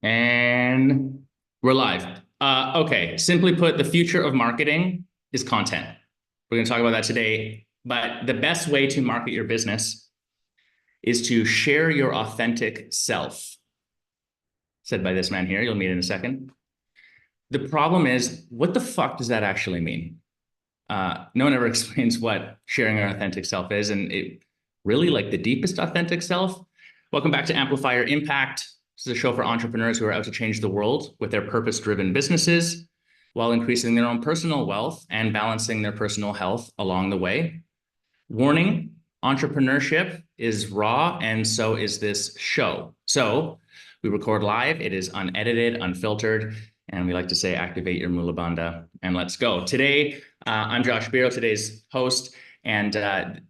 And we're live. Okay, simply put, the future of marketing is content. We're going to talk about that today. But the best way to market your business is to share your authentic self. Said by this man here, you'll meet in a second. The problem is, what the fuck does that actually mean? No one ever explains what sharing our authentic self is, and it really like the deepest authentic self. Welcome back to Amplify Your Impact. This is a show for entrepreneurs who are out to change the world with their purpose-driven businesses while increasing their own personal wealth and balancing their personal health along the way. Warning, entrepreneurship is raw, and so is this show. So we record live. It is unedited, unfiltered, and we like to say activate your mula bandha and let's go. Today, I'm Josh Biro, today's host, and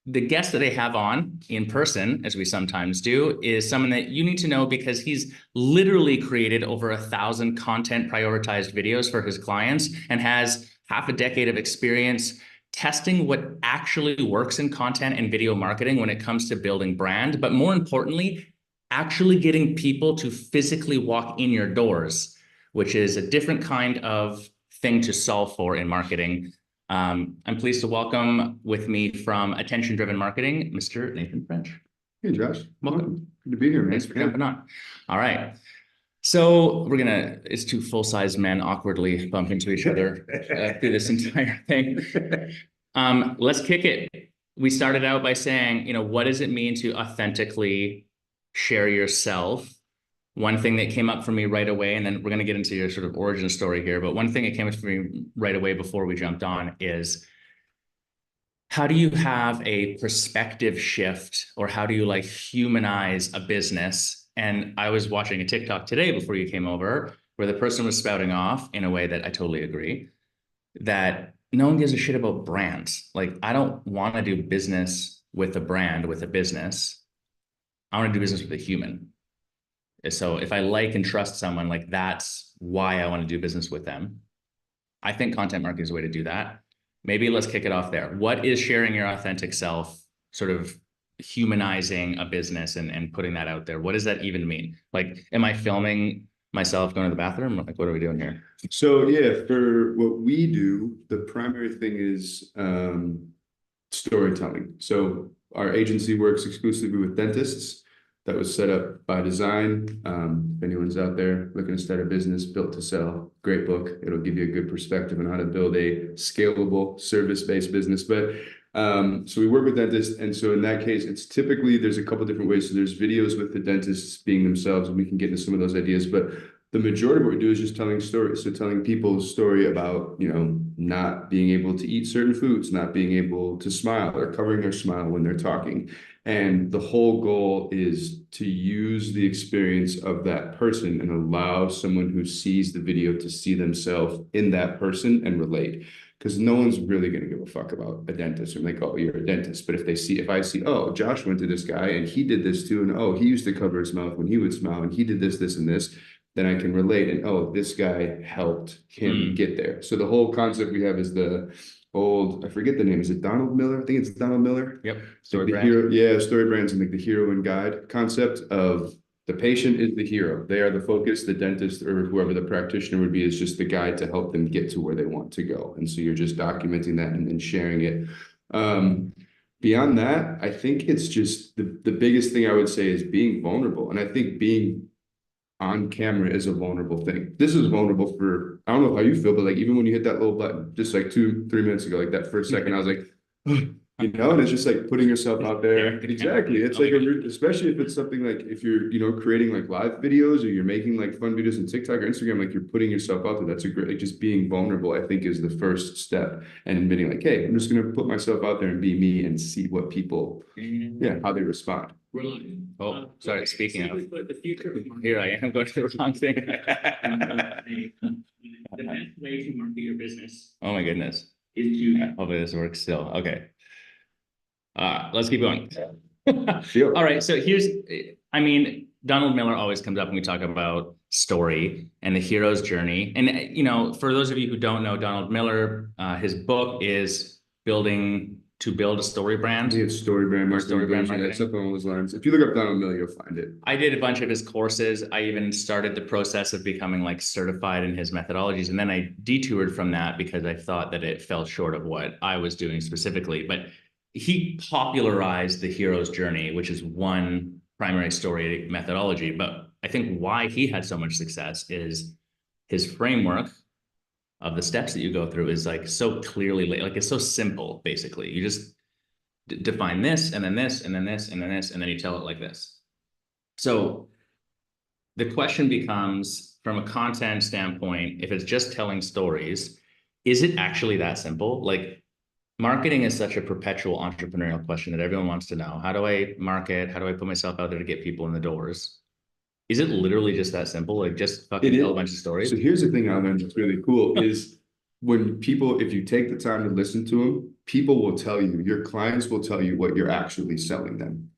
the guest that I have on in person, as we sometimes do, is someone that you need to know because he's literally created over 1,000 content prioritized videos for his clients and has half a decade of experience testing what actually works in content and video marketing when it comes to building brand, but more importantly, actually getting people to physically walk in your doors, which is a different kind of thing to solve for in marketing. I'm pleased to welcome with me from Attention Driven Marketing, Mr. Nathan French. Hey, Josh. Welcome. Good to be here, man. Thanks for jumping on. All right. So it's two full-size men awkwardly bump into each other through this entire thing. Let's kick it. We started out by saying, what does it mean to authentically share yourself? One thing that came up for me right away, and then we're going to get into your sort of origin story here, but one thing that came up for me right away before we jumped on is, how do you have a perspective shift, or how do you like humanize a business? And I was watching a TikTok today before you came over where the person was spouting off in a way that I totally agree, that no one gives a shit about brands. Like, I don't want to do business with a brand, with a business. I want to do business with a human. So if I like and trust someone, like, that's why I want to do business with them. I think content marketing is a way to do that. Maybe let's kick it off there. What is sharing your authentic self, sort of humanizing a business and putting that out there? What does that even mean? Like, am I filming myself going to the bathroom? Like, what are we doing here? So yeah, for what we do, the primary thing is storytelling. So our agency works exclusively with dentists. That was set up by design. If anyone's out there looking to start a business, Built to Sell, great book. It'll give you a good perspective on how to build a scalable service-based business. But so we work with dentists, and so in that case, it's typically, there's a couple different ways. So there's videos with the dentists being themselves, and we can get into some of those ideas. But the majority of what we do is just telling stories. So telling people a story about, not being able to eat certain foods, not being able to smile, or covering their smile when they're talking. And the whole goal is to use the experience of that person and allow someone who sees the video to see themselves in that person and relate. Because no one's really going to give a fuck about a dentist or like, oh, you're a dentist. But if I see, oh, Josh went to this guy and he did this too, and oh, he used to cover his mouth when he would smile, and he did this, this, and this, then I can relate. And oh, this guy helped him get there. So the whole concept we have is the old, I forget the name. Is it Donald Miller? I think it's Donald Miller. Yep. Story brand. Hero, story brands, and like the hero and guide concept of the patient is the hero. They are the focus. The dentist or whoever the practitioner would be is just the guide to help them get to where they want to go. And so you're just documenting that and then sharing it. Beyond that, I think it's just the biggest thing I would say is being vulnerable. And I think being on camera is a vulnerable thing. This is vulnerable for, I don't know how you feel, but like even when you hit that little button, just like 2-3 minutes ago, like that first second, I was like, and it's just like putting yourself out there. Exactly. It's like, especially if it's something like if you're, creating like live videos or you're making like fun videos on TikTok or Instagram, like you're putting yourself out there. That's a great, like just being vulnerable, I think is the first step, and admitting like, hey, I'm just going to put myself out there and be me and see what people, how they respond. Oh, sorry. Speaking of, here I am going to the wrong thing. The best way to market your business. Oh my goodness. Is to hopefully this works still. Okay. Let's keep going. All right. So Donald Miller always comes up when we talk about story and the hero's journey. And, for those of you who don't know Donald Miller, his book is Building to build a story brand. Yeah, story brand marketing, Story brand that's marketing. up along those lines. If you look up Donald Miller, you'll find it. I did a bunch of his courses. I even started the process of becoming like certified in his methodologies. And then I detoured from that because I thought that it fell short of what I was doing specifically. But he popularized the hero's journey, which is one primary story methodology. But I think why he had so much success is his framework of the steps that you go through is like so clearly, like it's so simple, basically. You just define this, and then this, and then this, and then this, and then you tell it like this. So the question becomes, from a content standpoint, if it's just telling stories, is it actually that simple? Like, marketing is such a perpetual entrepreneurial question that everyone wants to know. How do I market? How do I put myself out there to get people in the doors? Is it literally just that simple? Like, just fucking tell a bunch of stories? So here's the thing I learned that's really cool is when people, if you take the time to listen to them, people will tell you, your clients will tell you what you're actually selling them.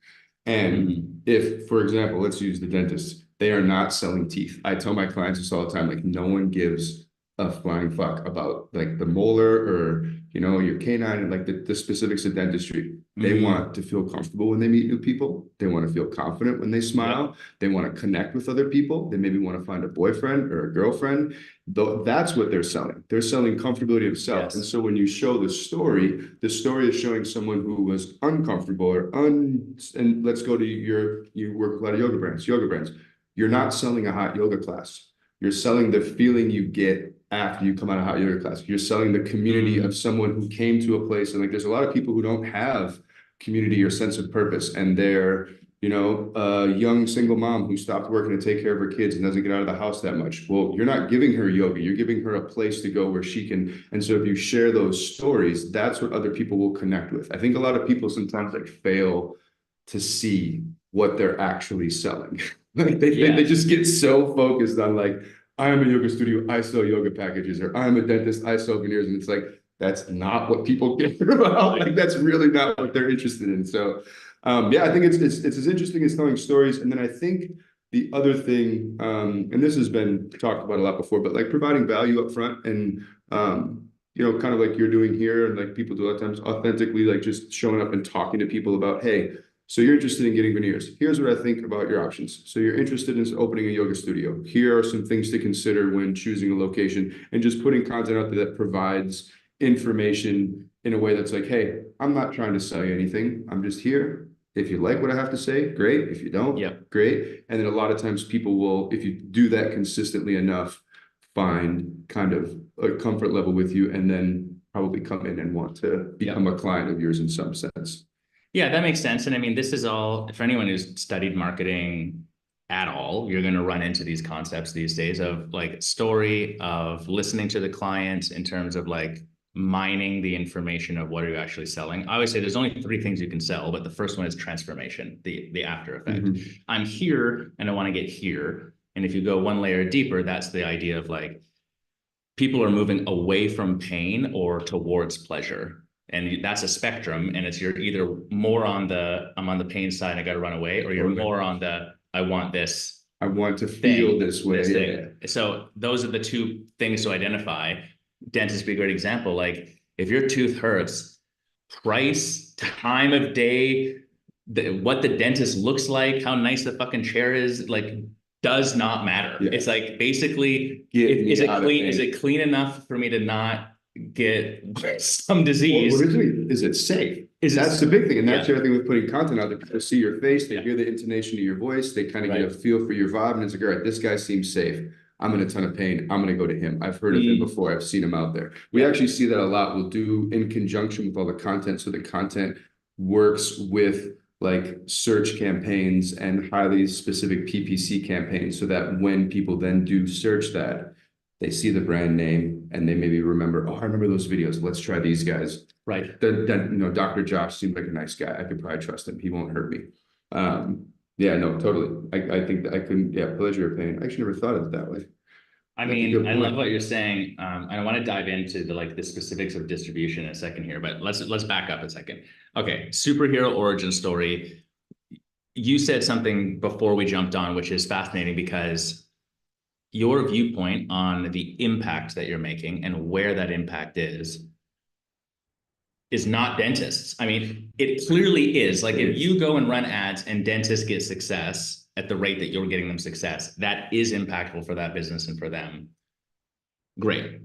And if, for example, let's use the dentist, they are not selling teeth. I tell my clients this all the time, like no one gives a flying fuck about like the molar or, you know, your canine and like the specifics of dentistry. They want to feel comfortable when they meet new people. They want to feel confident when they smile. Yeah. They want to connect with other people. They maybe want to find a boyfriend or a girlfriend. Though that's what they're selling. They're selling comfortability of self. Yes. And so when you show the story is showing someone who was uncomfortable or and let's go to you work with a lot of yoga brands. You're not selling a hot yoga class. You're selling the feeling you get after you come out of hot yoga class. You're selling the community of someone who came to a place. And like, there's a lot of people who don't have community or sense of purpose. And they're, you know, a young single mom who stopped working to take care of her kids and doesn't get out of the house that much. Well, you're not giving her yoga. You're giving her a place to go where she can. And so if you share those stories, that's what other people will connect with. I think a lot of people sometimes like fail to see what they're actually selling. Like they just get so focused on like, I'm a yoga studio, I sell yoga packages, or I'm a dentist, I sell veneers. And it's like, that's not what people care about. Like, that's really not what they're interested in. So, yeah, I think it's as interesting as telling stories. And then I think the other thing, and this has been talked about a lot before, but like providing value up front and, you know, kind of like you're doing here and like people do a lot of times authentically, like just showing up and talking to people about, hey, so you're interested in getting veneers. Here's what I think about your options. So you're interested in opening a yoga studio. Here are some things to consider when choosing a location, and just putting content out there that provides information in a way that's like, hey, I'm not trying to sell you anything. I'm just here. If you like what I have to say, great. If you don't, great. And then a lot of times people will, if you do that consistently enough, find kind of a comfort level with you and then probably come in and want to become a client of yours in some sense. Yeah, that makes sense. And I mean, this is all, for anyone who's studied marketing at all, you're going to run into these concepts these days of like story, of listening to the client in terms of like mining the information of what are you actually selling. I always say there's only 3 things you can sell, but the first one is transformation, the after effect. I'm here and I want to get here. And if you go one layer deeper, that's the idea of like people are moving away from pain or towards pleasure. And that's a spectrum, and it's you're either more on the I'm on the pain side, I got to run away, or you're more on the I want this. I want to feel this way. This so those are the 2 things to identify. Dentist be a great example. Like if your tooth hurts, price, time of day, what the dentist looks like, how nice the fucking chair is, like does not matter. It's like basically, is it clean enough for me to not get some disease? Is it safe? That's the big thing. And that's the other thing with putting content out there. People see your face, they hear the intonation of your voice, they kind of get a feel for your vibe, and it's like, all right, this guy seems safe. I'm in a ton of pain. I'm going to go to him. I've heard of him before. I've seen him out there. We actually see that a lot. We'll do in conjunction with all the content. So the content works with like search campaigns and highly specific PPC campaigns, so that when people then do search that, they see the brand name and they maybe remember, oh, I remember those videos. Let's try these guys. Right. Then you know, Dr. Josh seemed like a nice guy. I could probably trust him. He won't hurt me. Yeah, no, totally. I think that I couldn't, pleasure or pain. I actually never thought of it that way. I mean, I love what you're saying. And I want to dive into the specifics of distribution in a second here, but let's back up a second. Okay, superhero origin story. You said something before we jumped on, which is fascinating because your viewpoint on the impact that you're making and where that impact is is not dentists. I mean, it clearly is. Like if you go and run ads and dentists get success at the rate that you're getting them success, that is impactful for that business and for them. Great.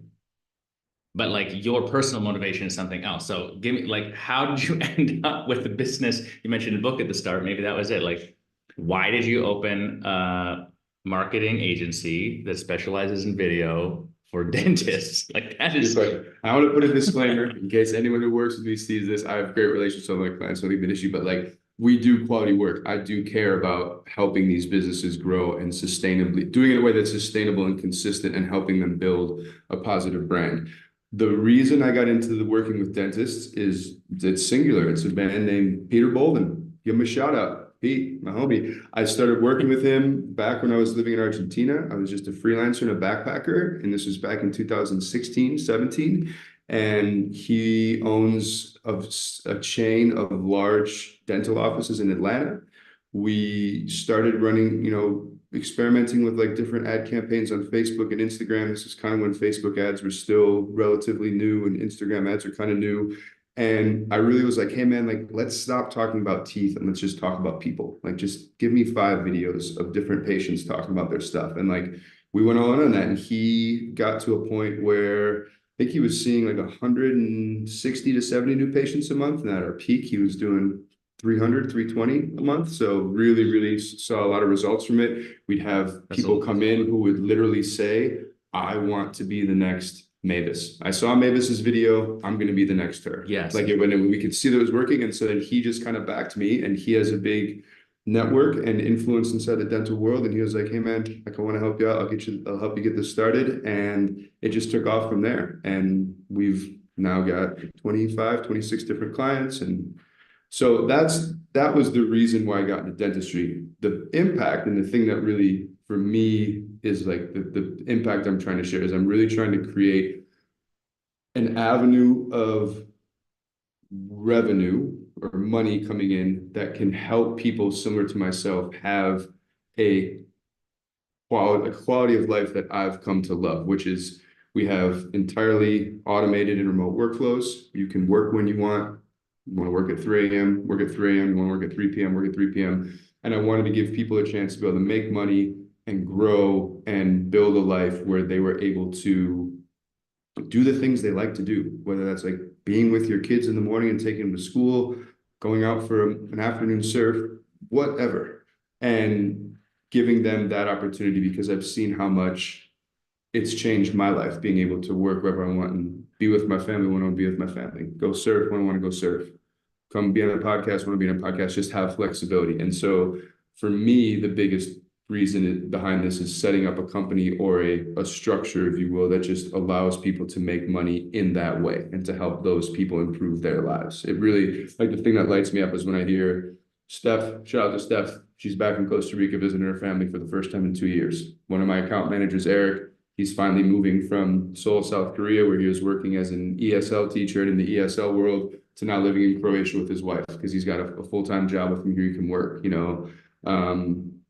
But like your personal motivation is something else. So give me like, how did you end up with the business? You mentioned a book at the start. Maybe that was it. Like, why did you open a marketing agency that specializes in video for dentists? Like that is. I want to put a disclaimer in case anyone who works with me sees this. I have great relationships with my clients, so leave an issue, but like we do quality work. I do care about helping these businesses grow and sustainably doing it in a way that's sustainable and consistent and helping them build a positive brand. The reason I got into the working with dentists is it's singular. It's a man named Peter Bolden. Give him a shout out. Pete, my homie. I started working with him back when I was living in Argentina. I was just a freelancer and a backpacker, and this was back in 2016, 17. And he owns a chain of large dental offices in Atlanta. We started running, experimenting with like different ad campaigns on Facebook and Instagram. This is kind of when Facebook ads were still relatively new and Instagram ads were kind of new. And I really was like, hey man, like let's stop talking about teeth and let's just talk about people. Like just give me 5 videos of different patients talking about their stuff. And like we went all in on that. And he got to a point where I think he was seeing like 160 to 70 new patients a month. And at our peak, he was doing 300, 320 a month. So really, really saw a lot of results from it. We'd have people come in who would literally say, I want to be the next Mavis. I saw Mavis's video. I'm going to be the next her. Yes. Like when we could see that it was working. And so then he just kind of backed me, and he has a big network and influence inside the dental world. And he was like, hey man, like I want to help you out. I'll help you get this started. And it just took off from there. And we've now got 25, 26 different clients. And so that was the reason why I got into dentistry. The impact and the thing that really for me is like the impact I'm trying to share is I'm really trying to create an avenue of revenue or money coming in that can help people similar to myself have a quality of life that I've come to love, which is we have entirely automated and remote workflows. You can work when you want. You want to work at 3 a.m., work at 3 a.m. You want to work at 3 p.m., work at 3 p.m. And I wanted to give people a chance to be able to make money and grow and build a life where they were able to do the things they like to do, whether that's like being with your kids in the morning and taking them to school, going out for an afternoon surf, whatever, and giving them that opportunity because I've seen how much it's changed my life, being able to work wherever I want and be with my family when I want to be with my family, go surf when I want to go surf, come be on a podcast when I want to be on a podcast, just have flexibility. And so for me, the biggest reason behind this is setting up a company or a structure, if you will, that just allows people to make money in that way and to help those people improve their lives. It really, like the thing that lights me up is when I hear Steph, shout out to Steph, she's back in Costa Rica visiting her family for the first time in 2 years. One of my account managers, Eric, he's finally moving from Seoul, South Korea, where he was working as an ESL teacher and in the ESL world, to now living in Croatia with his wife because he's got a full-time job with him here. He can work,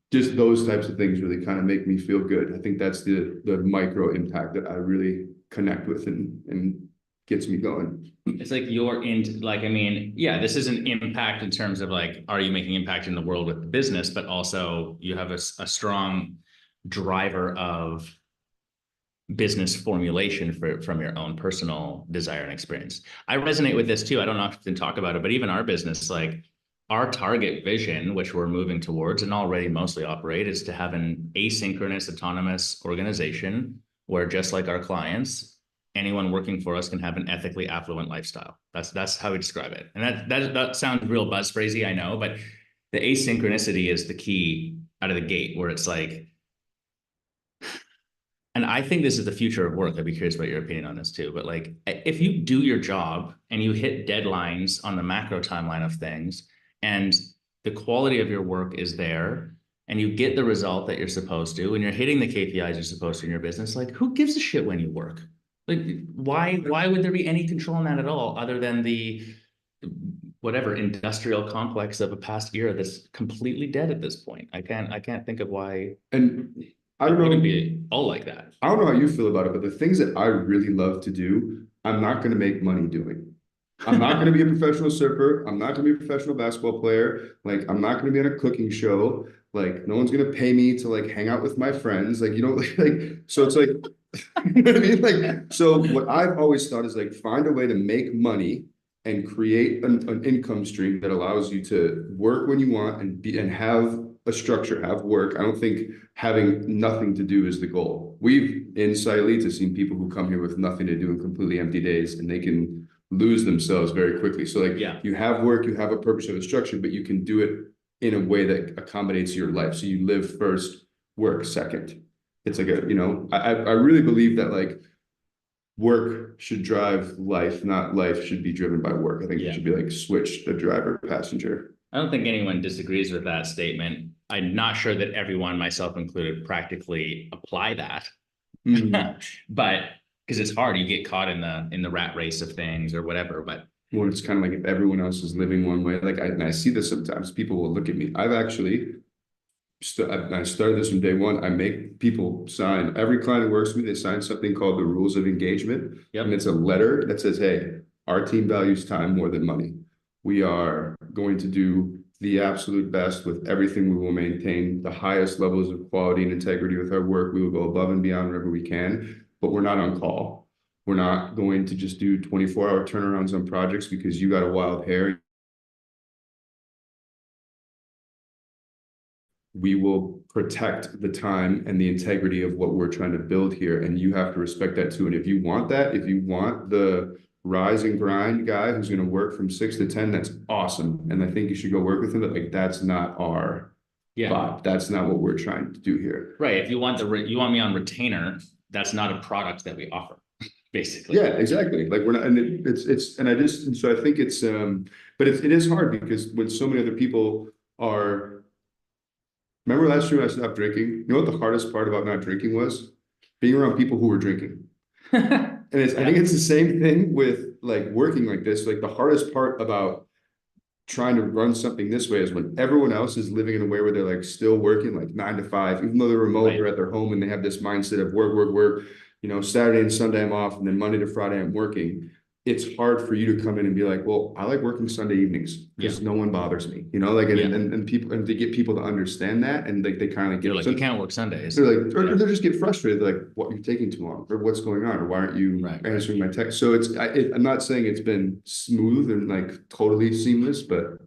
just those types of things really kind of make me feel good. I think that's the micro impact that I really connect with and gets me going. It's like you're in, like, I mean, yeah, this is an impact in terms of like, are you making impact in the world with the business, but also you have a strong driver of business formulation from your own personal desire and experience. I resonate with this too. I don't often talk about it, but even our business, like our target vision, which we're moving towards and already mostly operate, is to have an asynchronous, autonomous organization where, just like our clients, anyone working for us can have an ethically affluent lifestyle. That's how we describe it. And that sounds real buzz phrasey, I know, but the asynchronicity is the key out of the gate, where it's like, and I think this is the future of work. I'd be curious about your opinion on this too. But like, if you do your job and you hit deadlines on the macro timeline of things, and the quality of your work is there, and you get the result that you're supposed to, and you're hitting the KPIs you're supposed to in your business, like who gives a shit when you work? Like, why would there be any control in that at all, other than the whatever industrial complex of a past era that's completely dead at this point? I can't think of why. And I don't know, it would be all like that. I don't know how you feel about it, but the things that I really love to do, I'm not going to make money doing. I'm not going to be a professional surfer. I'm not going to be a professional basketball player. Like, I'm not going to be on a cooking show. Like, no one's going to pay me to like hang out with my friends. Like, you know, like, so it's like, you know what I mean? Like, so what I've always thought is like, find a way to make money and create an income stream that allows you to work when you want and be, and have a structure, have work. I don't think having nothing to do is the goal. We've in Silita seen people who come here with nothing to do and completely empty days, and they can lose themselves very quickly. So like Yeah. you have work, you have a purpose, you have a structure, but you can do it in a way that accommodates your life. So you live first, work second. It's like a, you know, I really believe that like work should drive life, not life should be driven by work. I think it should be like switch the driver passenger. I don't think anyone disagrees with that statement. I'm not sure that everyone, myself included, practically apply that. But because it's hard, you get caught in the rat race of things or whatever. But Well, it's kind of like if everyone else is living one way, like I see this sometimes. People will look at me. I've actually I started this from day one. I make people sign. Every client who works with me, they sign something called the rules of engagement. Yep. And it's a letter that says, hey, our team values time more than money. We are going to do the absolute best with everything. We will maintain the highest levels of quality and integrity with our work. We will go above and beyond wherever we can, but we're not on call. We're not going to just do 24-hour turnarounds on projects because you got a wild hair. We will protect the time and the integrity of what we're trying to build here. And you have to respect that too. And if you want that, if you want the rise and grind guy who's going to work from 6 to 10, that's awesome. And I think you should go work with him. But like, that's not our vibe. That's not what we're trying to do here. Right. If you want you want me on retainer, that's not a product that we offer, basically. Yeah, exactly. Like we're not, and and so I think it's, but it is hard because when so many other people are, remember last year when I stopped drinking? You know what the hardest part about not drinking was? Being around people who were drinking. And I think it's the same thing with like working like this. Like the hardest part about trying to run something this way is when everyone else is living in a way where they're like still working like 9 to 5, even though they're remote, they're at their home and they have this mindset of work, work, work. You know, Saturday and Sunday I'm off, and then Monday to Friday I'm working. It's hard for you to come in and be like, well, I like working Sunday evenings because no one bothers me, you know, like, and people, and to get people to understand that. And like, they kind of get like, you can't work Sundays. They're like, or they just get frustrated. Like, what, you're taking too long, or what's going on, or why aren't you answering my text? So I'm not saying it's been smooth and like totally seamless, but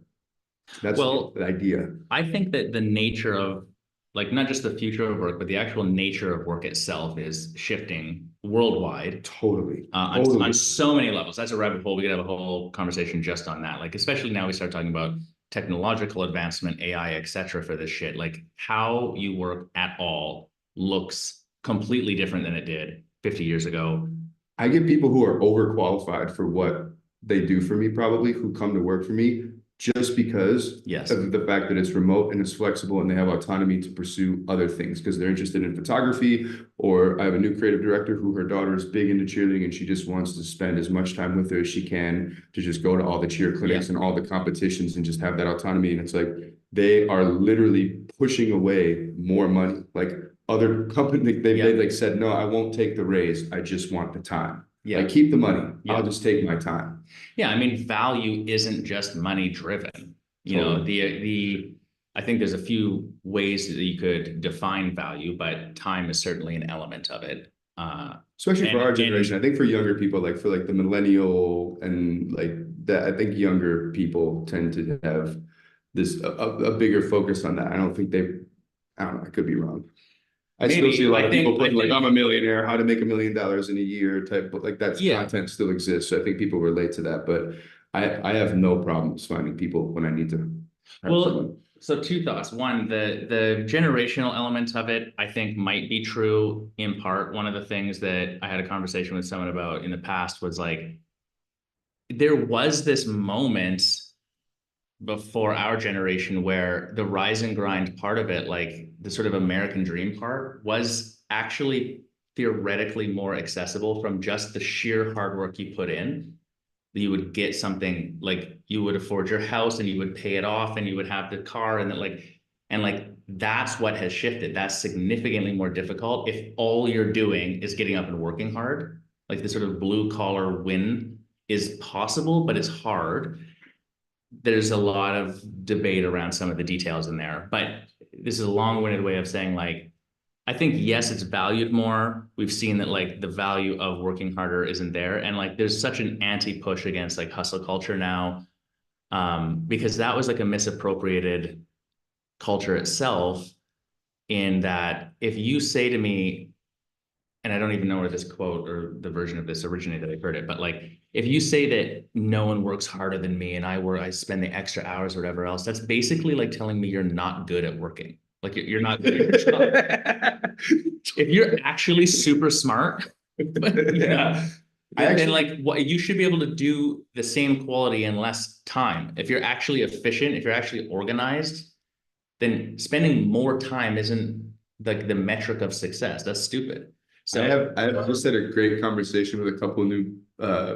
that's the idea. I think that the nature of like not just the future of work, but the actual nature of work itself is shifting worldwide. Totally. On so many levels. That's a rabbit hole. We could have a whole conversation just on that. Like, especially now we start talking about technological advancement, AI, et cetera, for this shit. Like how you work at all looks completely different than it did 50 years ago. I get people who are overqualified for what they do for me, probably, who come to work for me just because of the fact that it's remote and it's flexible and they have autonomy to pursue other things because they're interested in photography. Or I have a new creative director who her daughter is big into cheerleading and she just wants to spend as much time with her as she can to just go to all the cheer clinics and all the competitions and just have that autonomy. And it's like, they are literally pushing away more money. Like other companies, they like said, no, I won't take the raise. I just want the time. Like keep the money. I'll just take my time. Yeah, I mean, value isn't just money driven. You know, I think there's a few ways that you could define value, but time is certainly an element of it. Especially for our generation. I think for younger people, like for like the millennial and like that, I think younger people tend to have this a bigger focus on that. I don't think I don't know, I could be wrong. I still see a lot of people putting like, I'm a millionaire, how to make $1 million in a year type, but like that content still exists. So I think people relate to that, but I have no problems finding people when I need to. Well, so two thoughts. One, the generational element of it, I think might be true in part. One of the things that I had a conversation with someone about in the past was like, there was this moment before our generation where the rise and grind part of it, like the sort of American dream part, was actually theoretically more accessible from just the sheer hard work you put in. You would get something like you would afford your house and you would pay it off and you would have the car and that's what has shifted. That's significantly more difficult if all you're doing is getting up and working hard. Like the sort of blue collar win is possible, but it's hard. There's a lot of debate around some of the details in there, but this is a long-winded way of saying, like, I think, yes, it's valued more. We've seen that, like, the value of working harder isn't there. And like, there's such an anti-push against like hustle culture now, because that was like a misappropriated culture itself, in that if you say to me, and I don't even know where this quote or the version of this originated, I heard it, but like, if you say that no one works harder than me and I spend the extra hours or whatever else, that's basically like telling me you're not good at working. Like, you're not good at your job. If you're actually super smart, Yeah. then like, what, you should be able to do the same quality in less time. If you're actually efficient, if you're actually organized, then spending more time isn't like the metric of success. That's stupid. So I have just had a great conversation with a couple of new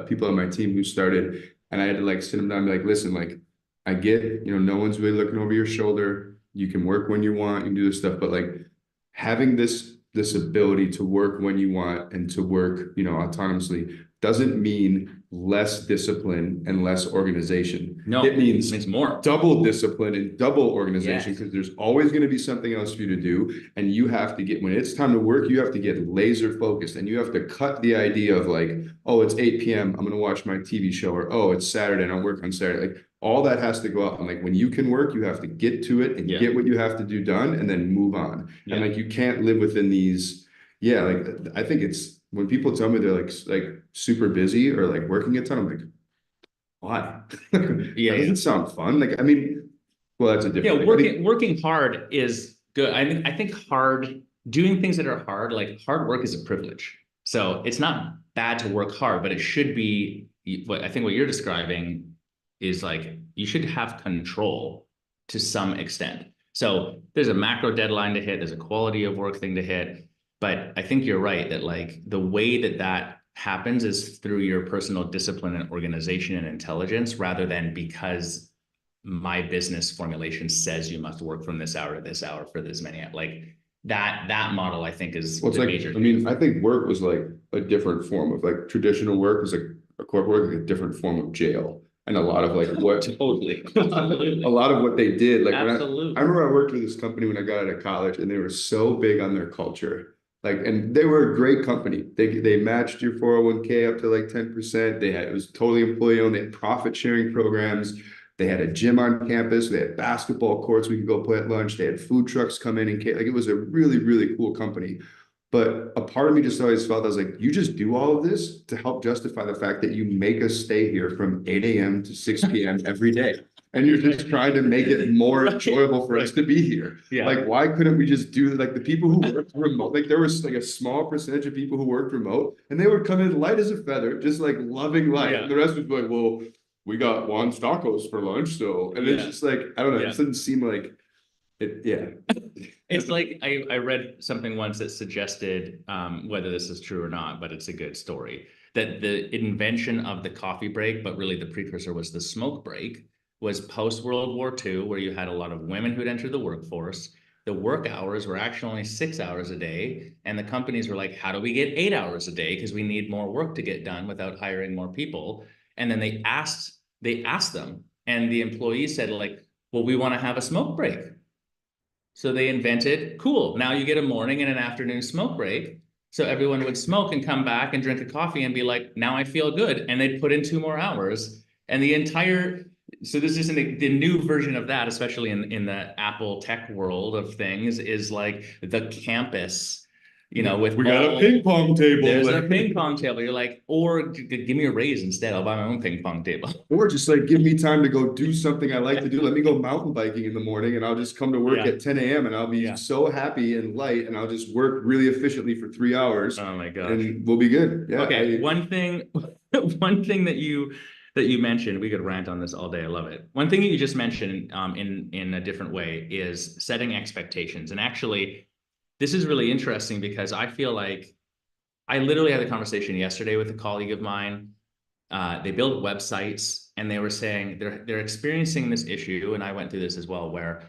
people on my team who started, and I had to like sit them down and be like, listen, like, I get, no one's really looking over your shoulder. You can work when you want, you can do this stuff, but like, having this ability to work when you want and to work, autonomously doesn't mean less discipline and less organization. no, It means it's more. double discipline and double organization, Yes. because there's always going to be something else for you to do. And you have to get, when it's time to work, you have to get laser focused, and you have to cut the idea of like, oh, it's 8 p.m. I'm going to watch my TV show, or, oh, it's Saturday and I'll work on Saturday. Like, all that has to go out. And like, when you can work, you have to get to it and get what you have to do done and then move on. And like, you can't live within these. Yeah. Like, I think it's when people tell me they're like super busy or like working a ton, I'm like, why? That doesn't sound fun. Like, I mean, well, that's a different thing. Working hard is good. I think doing things that are hard, like hard work, is a privilege. So it's not bad to work hard, but it should be what I think what you're describing is like, you should have control to some extent. So there's a macro deadline to hit, there's a quality of work thing to hit. But I think you're right that like the way that happens is through your personal discipline and organization and intelligence, rather than because my business formulation says you must work from this hour to this hour for this many hours. Like that model, I think, is the major. I mean, I think work was like a different form of like traditional work was like a corporate work, like a different form of jail. And a lot of like what totally a lot of what they did. Like, absolutely. I remember I worked with this company when I got out of college, and they were so big on their culture. Like, and they were a great company. They matched your 401k up to like 10%. It was totally employee owned. They had profit sharing programs. They had a gym on campus. They had basketball courts we could go play at lunch. They had food trucks come in, and like, it was a really, really cool company. But a part of me just always felt, I was like, you just do all of this to help justify the fact that you make us stay here from 8 a.m. to 6 p.m. every day. And you're just trying to make it more enjoyable for us to be here. Yeah. Like, why couldn't we just do, like, the people who worked remote, like there was like a small percentage of people who worked remote, and they would come in light as a feather, just like loving life. Yeah. And the rest was like, well, we got Juan's tacos for lunch. So, and it's just like, I don't know, it doesn't seem like it. Yeah. It's like I read something once that suggested, whether this is true or not, but it's a good story, that the invention of the coffee break, but really the precursor was the smoke break, was post World War II, where you had a lot of women who'd entered the workforce. The work hours were actually only 6 hours a day, and the companies were like, how do we get 8 hours a day, because we need more work to get done without hiring more people. And then they asked them, and the employees said like, well, we want to have a smoke break. So they invented, cool, now you get a morning and an afternoon smoke break. So everyone would smoke and come back and drink a coffee and be like, now I feel good. And they'd put in 2 more hours. And so this is the new version of that, especially in the Apple tech world of things, is like the campus, with we got a ping pong table. There's a ping pong table. You're like, or give me a raise instead. I'll buy my own ping pong table. Or just like, give me time to go do something I like to do. Let me go mountain biking in the morning, and I'll just come to work at 10 a.m. and I'll be so happy and light, and I'll just work really efficiently for 3 hours. Oh my gosh. And we'll be good. Yeah. Okay. One thing that you mentioned, we could rant on this all day. I love it. One thing that you just mentioned in a different way is setting expectations. And actually, this is really interesting, because I feel like I literally had a conversation yesterday with a colleague of mine. They build websites, and they were saying they're experiencing this issue, and I went through this as well, where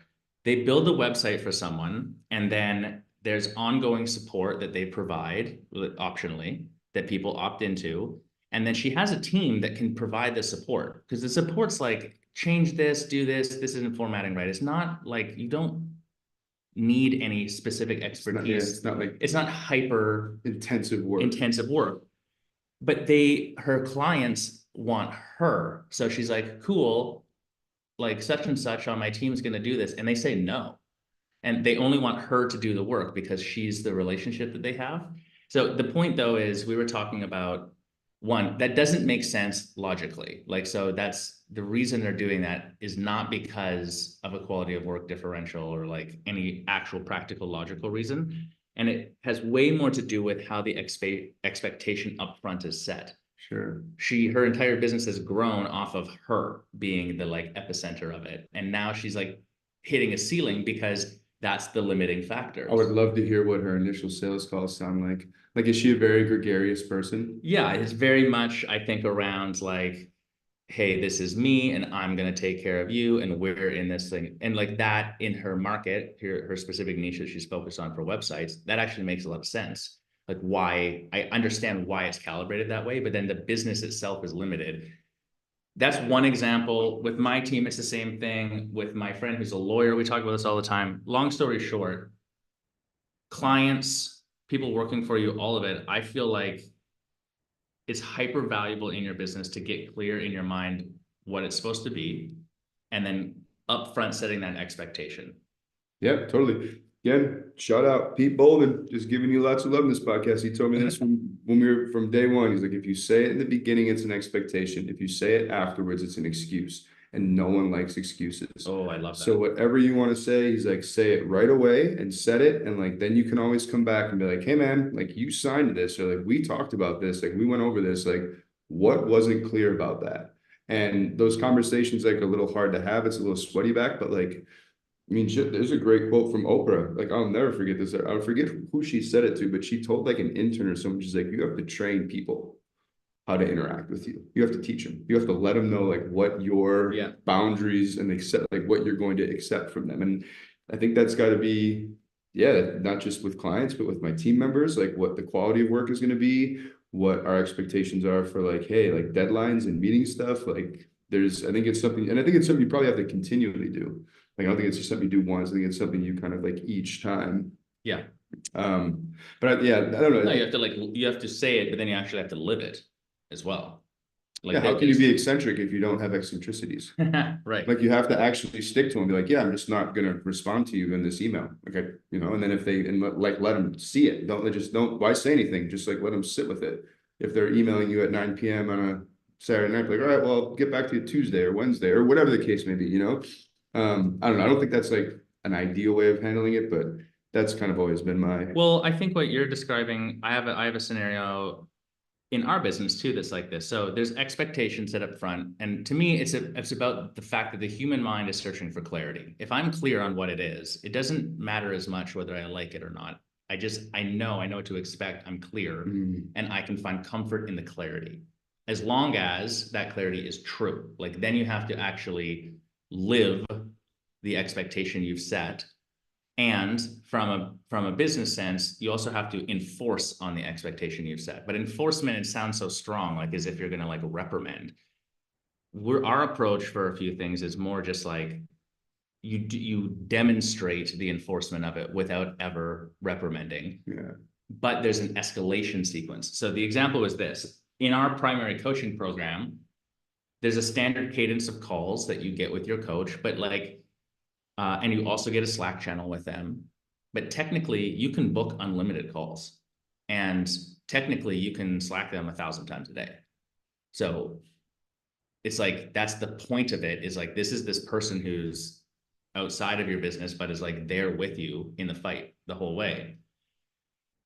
they build a website for someone, and then there's ongoing support that they provide optionally that people opt into. And then she has a team that can provide the support, because the support's like, change this, do this, this isn't formatting right. It's not like, you don't need any specific expertise. It's not like It's not hyper intensive work. But her clients want her. So she's like, cool, like such and such on my team is going to do this. And they say no. And they only want her to do the work because she's the relationship that they have. So the point though is, we were talking about, one, that doesn't make sense logically. Like, so that's the reason they're doing that is not because of a quality of work differential or like any actual practical logical reason. And it has way more to do with how the expectation upfront is set. Sure. Her entire business has grown off of her being the like epicenter of it. And now she's like hitting a ceiling because that's the limiting factor. I would love to hear what her initial sales calls sound like. Like, is she a very gregarious person? Yeah, it's very much, I think, around like, hey, this is me and I'm going to take care of you and we're in this thing. And like that in her market, her specific niche that she's focused on for websites, that actually makes a lot of sense. Like, why, I understand why it's calibrated that way, but then the business itself is limited. That's one example. With my team, it's the same thing. With my friend who's a lawyer, we talk about this all the time. Long story short, clients, people working for you, all of it, I feel like it's hyper valuable in your business to get clear in your mind what it's supposed to be, and then upfront setting that expectation. Yeah, totally. Again, shout out Pete Bolden, just giving you lots of love in this podcast. He told me this when we were from day one. He's like, if you say it in the beginning, it's an expectation. If you say it afterwards, it's an excuse. And no one likes excuses. Oh, I love that. So whatever you want to say, he's like, say it right away and set it. And like, then you can always come back and be like, hey man, like you signed this, or like we talked about this, like we went over this, like what wasn't clear about that? And those conversations like are a little hard to have. It's a little sweaty back, but like, I mean, shit, there's a great quote from Oprah. Like, I'll never forget this. I'll forget who she said it to, but she told like an intern or someone, she's like, you have to train people how to interact with you. You have to teach them. You have to let them know like what your boundaries and accept, like what you're going to accept from them. And I think that's got to be, not just with clients, but with my team members, like what the quality of work is going to be, what our expectations are for like, hey, like deadlines and meeting stuff. Like I think it's something you probably have to continually do. Like, I don't think it's just something you do once. I think it's something you kind of like each time. Yeah. But I don't know. No, you have to say it, but then you actually have to live it as well. Like, how can you be eccentric if you don't have eccentricities? Right. Like, you have to actually stick to them and be like, yeah, I'm just not going to respond to you in this email. Okay. And then let them see it. Why say anything? Just like, let them sit with it. If they're emailing you at 9 p.m. on a Saturday night, like, all right, well, I'll get back to you Tuesday or Wednesday or whatever the case may be, I don't know. I don't think that's like an ideal way of handling it, but that's kind of always been my. Well, I think what you're describing, I have a scenario in our business too that's like this. So there's expectations set up front, and to me, it's about the fact that the human mind is searching for clarity. If I'm clear on what it is, it doesn't matter as much whether I like it or not. I know what to expect. I'm clear, and I can find comfort in the clarity, as long as that clarity is true. Like, then you have to actually live the expectation you've set. And from a business sense, you also have to enforce on the expectation you've set. But enforcement, it sounds so strong, like as if you're going to like reprimand. Our approach for a few things is more just like you demonstrate the enforcement of it without ever reprimanding. Yeah. But there's an escalation sequence. So the example is this: in our primary coaching program, there's a standard cadence of calls that you get with your coach, but like, and you also get a Slack channel with them. But technically, you can book unlimited calls, and technically, you can Slack them 1,000 times a day. So it's like, that's the point of it, is like, this is this person who's outside of your business, but is like there with you in the fight the whole way.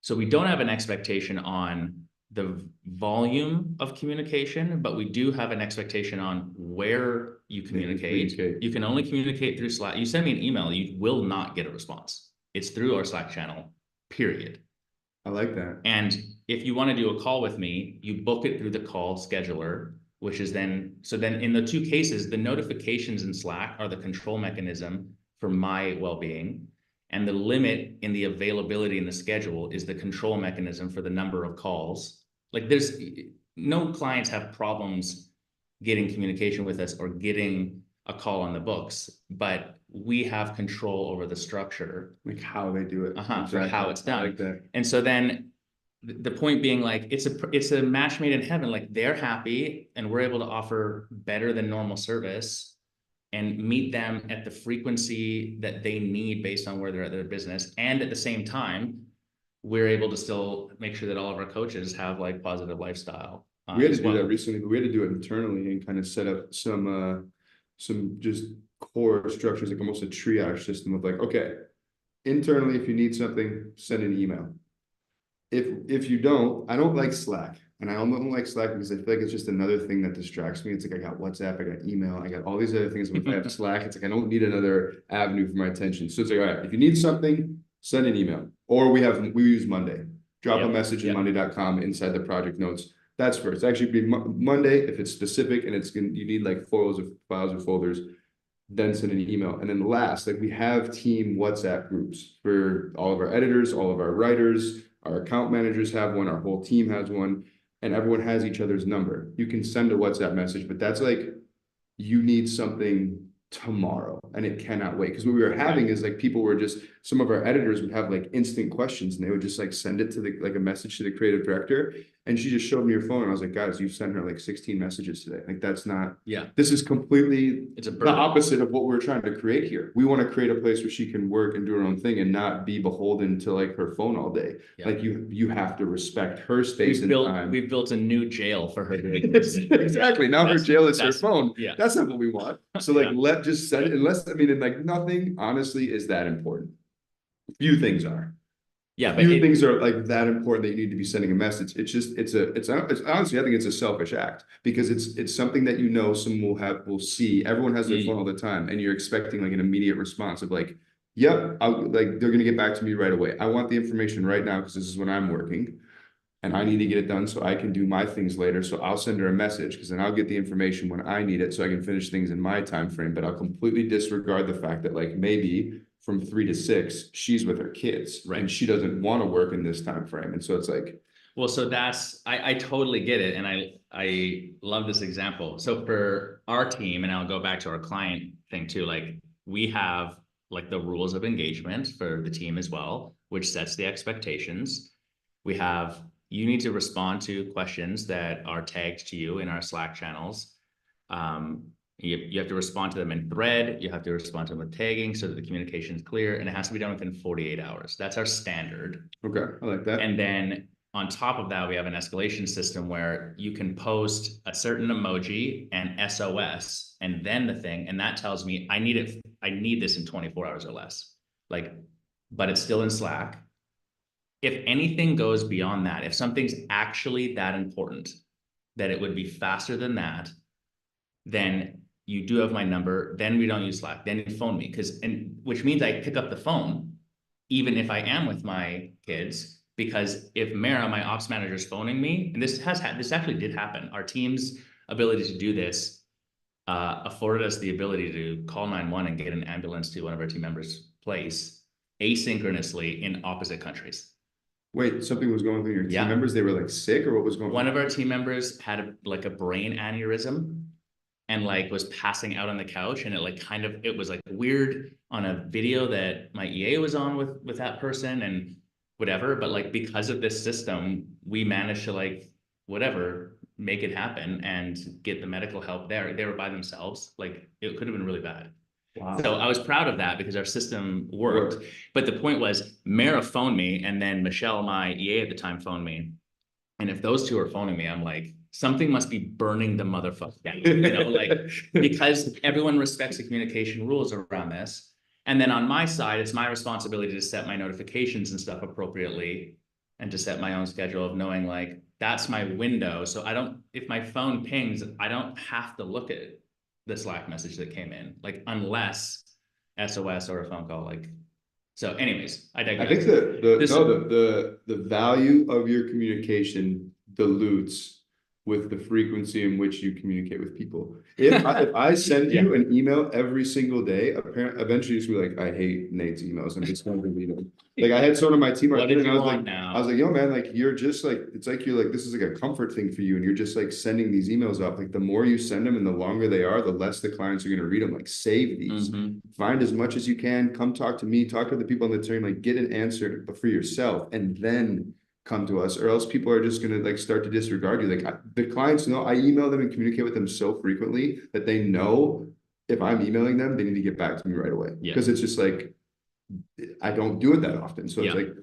So we don't have an expectation on the volume of communication, but we do have an expectation on where you communicate. You can only communicate through Slack. You send me an email, you will not get a response. It's through our Slack channel, period. I like that. And if you want to do a call with me, you book it through the call scheduler, which is then in the two cases, the notifications in Slack are the control mechanism for my well-being. And the limit in the availability in the schedule is the control mechanism for the number of calls. Like, no clients have problems getting communication with us or getting a call on the books, but we have control over the structure, like how they do it. for how it's I done. like that. And so then the point being, like, it's a match made in heaven. Like, they're happy and we're able to offer better than normal service and meet them at the frequency that they need based on where they're at their business. And at the same time, we're able to still make sure that all of our coaches have like positive lifestyle. We had to do that recently, but we had to do it internally and kind of set up some just core structures, like almost a triage system of like, okay, internally, if you need something, send an email. If you don't, I don't like Slack. And I don't like Slack because I feel like it's just another thing that distracts me. It's like I got WhatsApp, I got email, I got all these other things. If I have Slack, it's like I don't need another avenue for my attention. So it's like, all right, if you need something, send an email. Or we use Monday. Drop a message in monday.com inside the project notes. That's first. Actually, be Monday if it's specific and you need like files or folders. Then send an email. And then last, like we have team WhatsApp groups for all of our editors, all of our writers, our account managers have one, our whole team has one, and everyone has each other's number. You can send a WhatsApp message, but that's like, you need something tomorrow and it cannot wait. Because what we were having is like people were just, some of our editors would have like instant questions and they would just like send it to like a message to the creative director. And she just showed me her phone and I was like, guys, you sent her like 16 messages today. Like that's not, this is completely the opposite of what we're trying to create here. We want to create a place where she can work and do her own thing and not be beholden to like her phone all day. Like you have to respect her space and time. We've built a new jail for her. Exactly. Now her jail is her phone. Yeah. That's not what we want. So like, just send it, unless, I mean, and like nothing honestly is that important. Few things are. Yeah, but things are like that important that you need to be sending a message. It's just, it's honestly, I think it's a selfish act because it's something that, someone will see. Everyone has their phone all the time and you're expecting like an immediate response of like, yep, they're going to get back to me right away. I want the information right now because this is when I'm working and I need to get it done so I can do my things later. So I'll send her a message because then I'll get the information when I need it so I can finish things in my time frame. But I'll completely disregard the fact that like maybe from 3 to 6, she's with her kids, right? And she doesn't want to work in this time frame. And so it's like, well, so that's, I totally get it. And I love this example. So for our team, and I'll go back to our client thing too, like we have like the rules of engagement for the team as well, which sets the expectations. We have, you need to respond to questions that are tagged to you in our Slack channels. You have to respond to them in thread. You have to respond to them with tagging so that the communication is clear, and it has to be done within 48 hours. That's our standard. Okay, I like that. And then on top of that, we have an escalation system where you can post a certain emoji and SOS and then the thing, and that tells me I need this in 24 hours or less. Like, but it's still in Slack. If anything goes beyond that, if something's actually that important that it would be faster than that, then you do have my number. Then we don't use Slack. Then you phone me, which means I pick up the phone, even if I am with my kids, because if Mara, my ops manager, is phoning me, and this actually did happen. Our team's ability to do this afforded us the ability to call 911 and get an ambulance to one of our team members' place asynchronously in opposite countries. Wait, something was going on with your team members? They were like sick, or what was going on? One of our team members had a brain aneurysm and like was passing out on the couch, and it was like weird on a video that my EA was on with that person and whatever, but like because of this system, we managed to like whatever make it happen and get the medical help there. They were by themselves. Like it could have been really bad. Wow. So I was proud of that because our system worked. But the point was, Mara phoned me, and then Michelle, my EA at the time, phoned me. And if those two are phoning me, I'm like, something must be burning the motherfucker down, like, because everyone respects the communication rules around this. And then on my side, it's my responsibility to set my notifications and stuff appropriately and to set my own schedule of knowing like, that's my window. So if my phone pings, I don't have to look at the Slack message that came in, like unless SOS or a phone call, like, so anyways, I digress. I think the value of your communication dilutes with the frequency in which you communicate with people. If I send you an email every single day, apparently eventually you're gonna be like, I hate Nate's emails. I'm just going to read them. Like I had someone on my team, What did and you I was want like, now? I was like, yo, man, like you're just like, it's like you're like, this is like a comfort thing for you, and you're just like sending these emails off. Like the more you send them and the longer they are, the less the clients are gonna read them. Like save these, find as much as you can, come talk to me, talk to the people on the team, like get an answer for yourself, and then come to us, or else people are just going to like start to disregard you. Like the clients know I email them and communicate with them so frequently that they know if I'm emailing them, they need to get back to me right away. Because it's just like, I don't do it that often. So it's like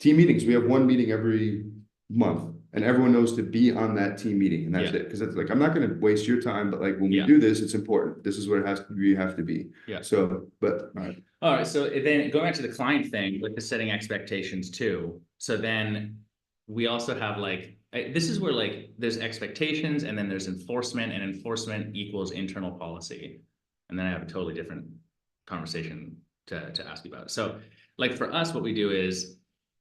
team meetings. We have one meeting every month and everyone knows to be on that team meeting, and that's it. Because it's like, I'm not going to waste your time, but like when we do this, it's important. This is what it has to be, you have to be. So, but all right. So then going back to the client thing, like the setting expectations too. So then we also have like, this is where like there's expectations and then there's enforcement, and enforcement equals internal policy. And then I have a totally different conversation to ask you about. So like for us, what we do is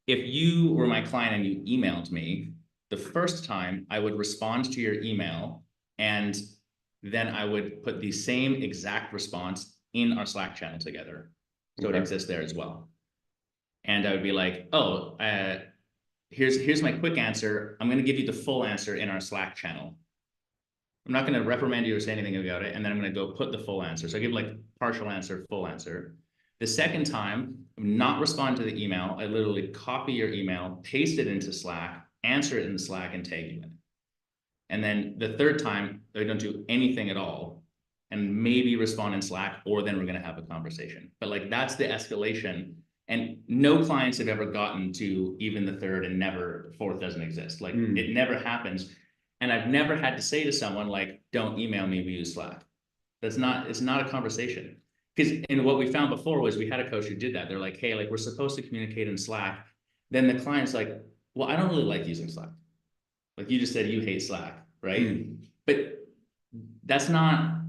if you were my client and you emailed me, the first time I would respond to your email, and then I would put the same exact response in our Slack channel together. So it exists there as well. And I would be like, oh, here's my quick answer. I'm going to give you the full answer in our Slack channel. I'm not going to reprimand you or say anything about it. And then I'm going to go put the full answer. So I give like partial answer, full answer. The second time, not respond to the email. I literally copy your email, paste it into Slack, answer it in Slack, and tag you in it. And then the third time, I don't do anything at all and maybe respond in Slack, or then we're going to have a conversation. But like that's the escalation. And no clients have ever gotten to even the third, and never fourth doesn't exist. Like it never happens. And I've never had to say to someone like, don't email me, we use Slack. It's not a conversation. Because in what we found before was we had a coach who did that. They're like, hey, like we're supposed to communicate in Slack. Then the client's like, well, I don't really like using Slack. Like you just said, you hate Slack, right? But that's not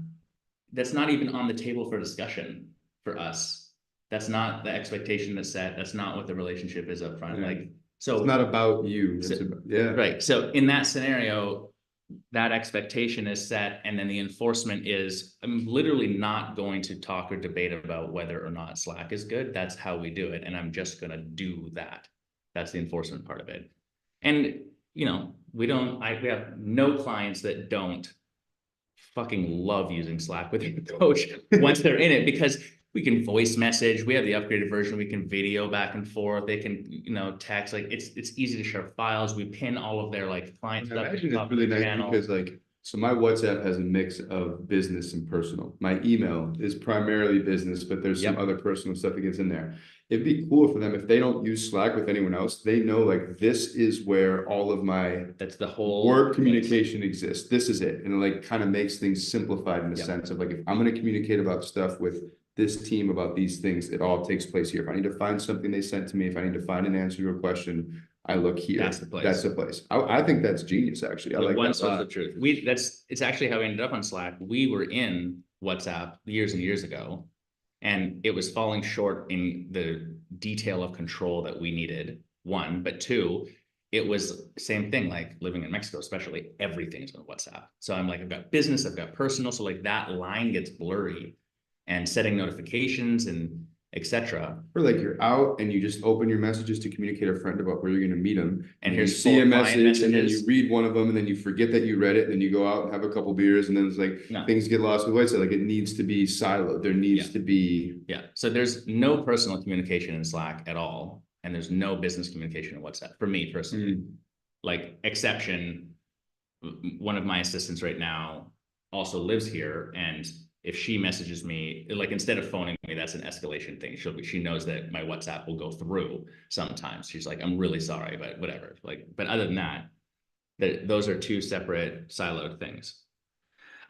even on the table for discussion for us. That's not the expectation that's set. That's not what the relationship is up front. Like, so it's not about you. It's about, right. So in that scenario, that expectation is set, and then the enforcement is, I'm literally not going to talk or debate about whether or not Slack is good. That's how we do it, and I'm just going to do that. That's the enforcement part of it. And you know, we have no clients that don't fucking love using Slack with their coach once they're in it, because we can voice message. We have the upgraded version. We can video back and forth. They can, you know, text. Like it's easy to share files. We pin all of their like client stuff. I imagine it's really nice because like, so my WhatsApp has a mix of business and personal. My email is primarily business, but there's some other personal stuff that gets in there. It'd be cool for them if they don't use Slack with anyone else. They know like this is where all of my that's the whole work communication exists. This is it, and it like kind of makes things simplified in the sense of like, if I'm going to communicate about stuff with this team about these things, it all takes place here. If I need to find something they sent to me, if I need to find an answer to a question, I look here. That's the place. That's the place. I think that's genius, actually. I like one that source of truth. It's actually how we ended up on Slack. We were in WhatsApp years and years ago, and it was falling short in the detail of control that we needed. One, but two, it was same thing, like living in Mexico, especially everything's on WhatsApp. So I'm like, I've got business, I've got personal. So like that line gets blurry, and setting notifications and etc. Or like you're out and you just open your messages to communicate a friend about where you're going to meet them. And you here's see a message and then you read one of them and then you forget that you read it. And then you go out and have a couple beers and then it's like things get lost with WhatsApp. Like it needs to be siloed. There needs to be. Yeah. So there's no personal communication in Slack at all. And there's no business communication in WhatsApp for me personally. Like exception, one of my assistants right now also lives here, and if she messages me, like instead of phoning me, that's an escalation thing. She knows that my WhatsApp will go through sometimes. She's like, I'm really sorry, but whatever. Like, but other than that, those are two separate siloed things.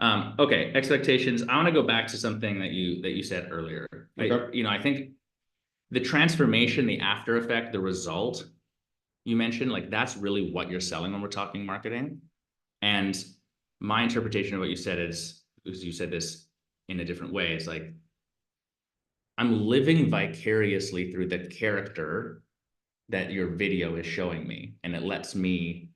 Okay, expectations. I want to go back to something that you said earlier. Okay. I think the transformation, the after effect, the result you mentioned, like that's really what you're selling when we're talking marketing. And my interpretation of what you said is, because you said this in a different way, it's like, I'm living vicariously through the character that your video is showing me, and it lets me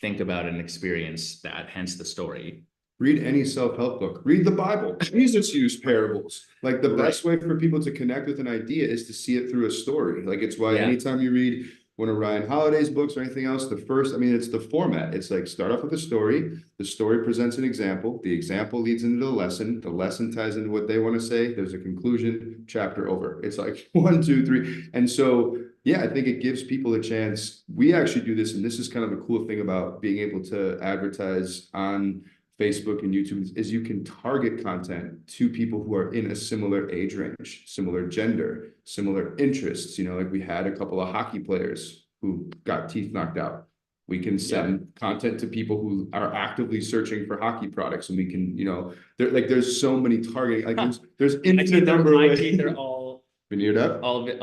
think about and experience that, hence the story. Read any self-help book. Read the Bible. Jesus used parables. Like the best way for people to connect with an idea is to see it through a story. Like it's why anytime you read one of Ryan Holiday's books or anything else, it's the format. It's like start off with a story. The story presents an example. The example leads into the lesson. The lesson ties into what they want to say. There's a conclusion, chapter over. It's like 1, 2, 3. And so, yeah, I think it gives people a chance. We actually do this, and this is kind of the cool thing about being able to advertise on Facebook and YouTube is you can target content to people who are in a similar age range, similar gender, similar interests. Like we had a couple of hockey players who got teeth knocked out. We can send content to people who are actively searching for hockey products, and we can, there's so many targeting. Like there's infinite number of ways. My teeth are all veneered up. All of it.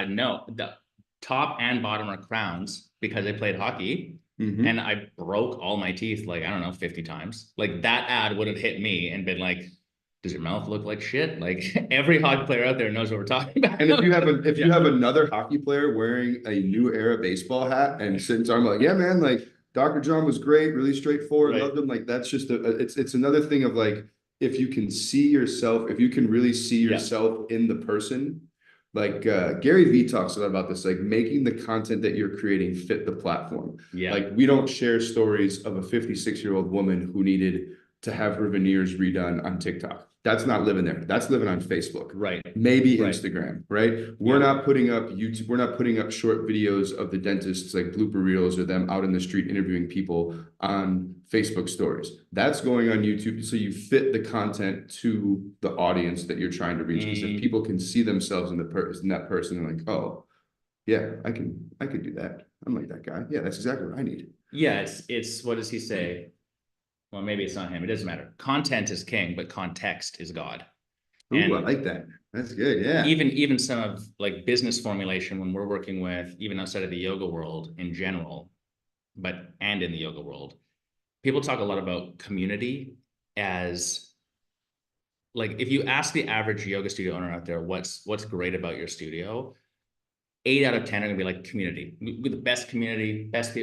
No, the top and bottom are crowns because I played hockey. And I broke all my teeth, like, I don't know, 50 times. Like that ad would have hit me and been like, does your mouth look like shit? Like every hockey player out there knows what we're talking about. And if you have another hockey player wearing a New Era baseball hat and sitting talking about, yeah, man, like Dr. John was great, really straightforward, loved him. Like that's just it's another thing of like, if you can see yourself, if you can really see yourself in the person. Like Gary Vee talks a lot about this, like making the content that you're creating fit the platform. Like we don't share stories of a 56-year-old woman who needed to have her veneers redone on TikTok. That's not living there. That's living on Facebook. Maybe Instagram, right? We're not putting up YouTube. We're not putting up short videos of the dentists, like blooper reels or them out in the street interviewing people on Facebook stories. That's going on YouTube. So you fit the content to the audience that you're trying to reach. Because if people can see themselves in that person, they're like, oh, yeah, I could do that. I'm like that guy. Yeah, that's exactly what I need. Yeah, it's what does he say? Well, maybe it's not him. It doesn't matter. Content is king, but context is God. Ooh, I like that. That's good. Yeah. Even some of like business formulation when we're working with, even outside of the yoga world in general, and in the yoga world, people talk a lot about community as like, if you ask the average yoga studio owner out there, what's great about your studio? 8 out of 10 are gonna be like community. With the best community, best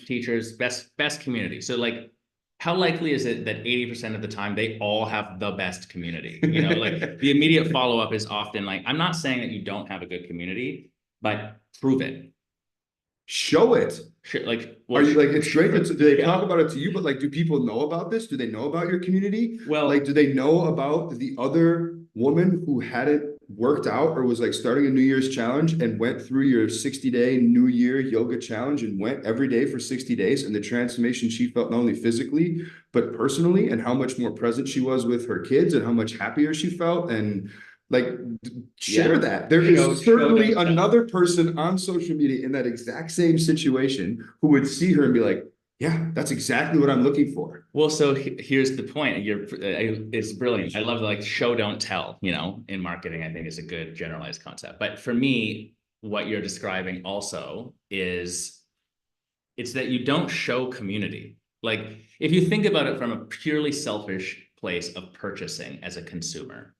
teachers, best community. So like, how likely is it that 80% of the time they all have the best community? Like the immediate follow-up is often like, I'm not saying that you don't have a good community, but prove it. Show it. Like, are you like, it's great that do they talk about it to you, but like, do people know about this? Do they know about your community? Well, like, do they know about the other woman who hadn't worked out or was like starting a New Year's challenge and went through your 60-day New Year yoga challenge and went every day for 60 days and the transformation she felt not only physically but personally, and how much more present she was with her kids and how much happier she felt? And like, share that. There is certainly another person on social media in that exact same situation who would see her and be like, yeah, that's exactly what I'm looking for. Well, so here's the point. It's brilliant. I love like show, don't tell, in marketing, I think is a good generalized concept. But for me, what you're describing also is it's that you don't show community. Like if you think about it from a purely selfish place of purchasing as a consumer,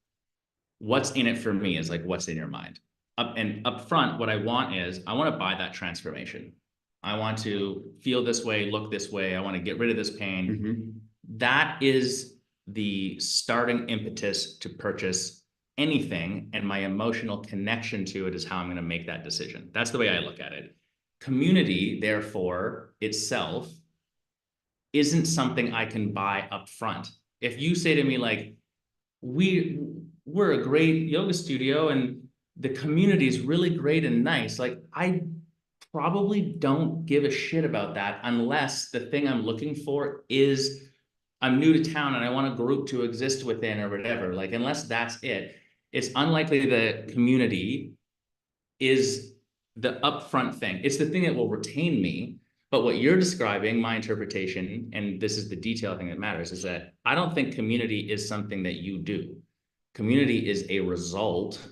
what's in it for me is like, what's in your mind? Up front, what I want is I want to buy that transformation. I want to feel this way, look this way. I want to get rid of this pain. That is the starting impetus to purchase anything. And my emotional connection to it is how I'm going to make that decision. That's the way I look at it. Community, therefore, itself isn't something I can buy up front. If you say to me like, we're a great yoga studio and the community is really great and nice, like I probably don't give a shit about that unless the thing I'm looking for is I'm new to town and I want a group to exist within or whatever. Like, unless that's it, it's unlikely the community is the upfront thing. It's the thing that will retain me. But what you're describing, my interpretation, and this is the detail thing that matters, is that I don't think community is something that you do. Community is a result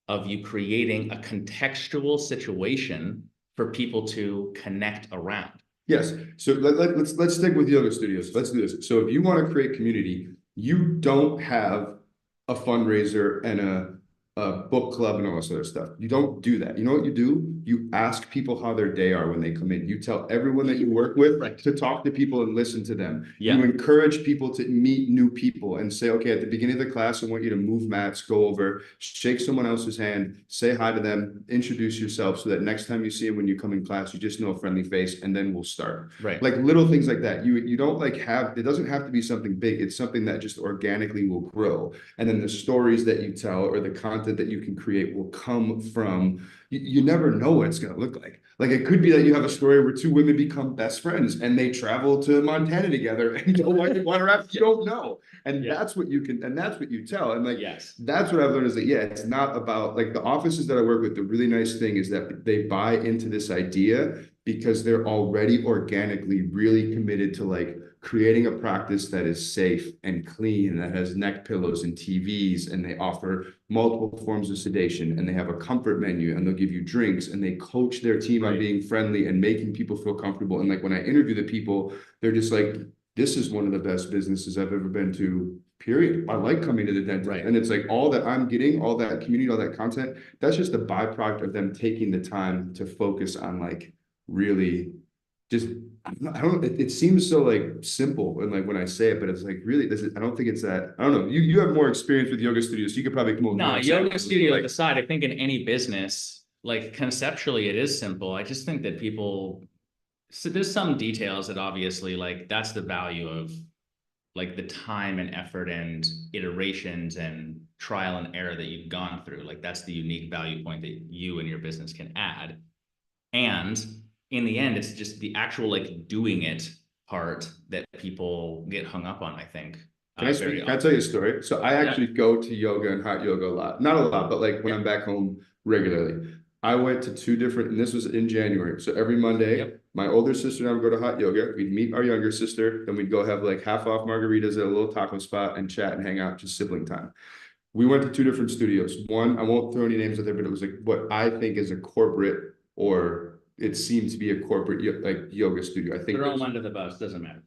of you creating a contextual situation for people to connect around. Yes. So let's stick with yoga studios. Let's do this. So if you want to create community, you don't have a fundraiser and book club and all this other stuff. You don't do that. You know what you do? You ask people how their day are when they come in. You tell everyone that you work with to talk to people and listen to them. You encourage people to meet new people and say, okay, at the beginning of the class, I want you to move mats, go over, shake someone else's hand, say hi to them, introduce yourself so that next time you see them when you come in class, you just know a friendly face, and then we'll start. Right. Like little things like that. You don't like have, it doesn't have to be something big. It's something that just organically will grow. And then the stories that you tell or the content that you can create will come from, you never know what it's going to look like. Like it could be that you have a story where two women become best friends and they travel to Montana together and go water raft. You don't know. And that's what you can, and that's what you tell. And like, that's what I've learned is that, it's not about like the offices that I work with. The really nice thing is that they buy into this idea because they're already organically really committed to like creating a practice that is safe and clean, that has neck pillows and TVs, and they offer multiple forms of sedation, and they have a comfort menu, and they'll give you drinks, and they coach their team on being friendly and making people feel comfortable. And like when I interview the people, they're just like, this is one of the best businesses I've ever been to, period. I like coming to the dentist. And it's like all that I'm getting, all that community, all that content, that's just a byproduct of them taking the time to focus on like really just, I don't, it seems so like simple and like when I say it, but it's like really, I don't think it's that, I don't know. You have more experience with yoga studios, so you could probably come up with more yoga studio aside, I think in any business, like conceptually it is simple. I just think that so there's some details that obviously like that's the value of like the time and effort and iterations and trial and error that you've gone through. Like that's the unique value point that you and your business can add. And in the end, it's just the actual like doing it part that people get hung up on, I think. Can I tell you a story? So I actually go to yoga and hot yoga a lot. Not a lot, but like when I'm back home regularly. I went to two different, and this was in January. So every Monday, my older sister and I would go to hot yoga. We'd meet our younger sister, then we'd go have like half off margaritas at a little taco spot and chat and hang out, just sibling time. We went to two different studios. One, I won't throw any names out there, but it was like what I think is a corporate, or it seemed to be a corporate like yoga studio. I think throw them under the bus, doesn't matter.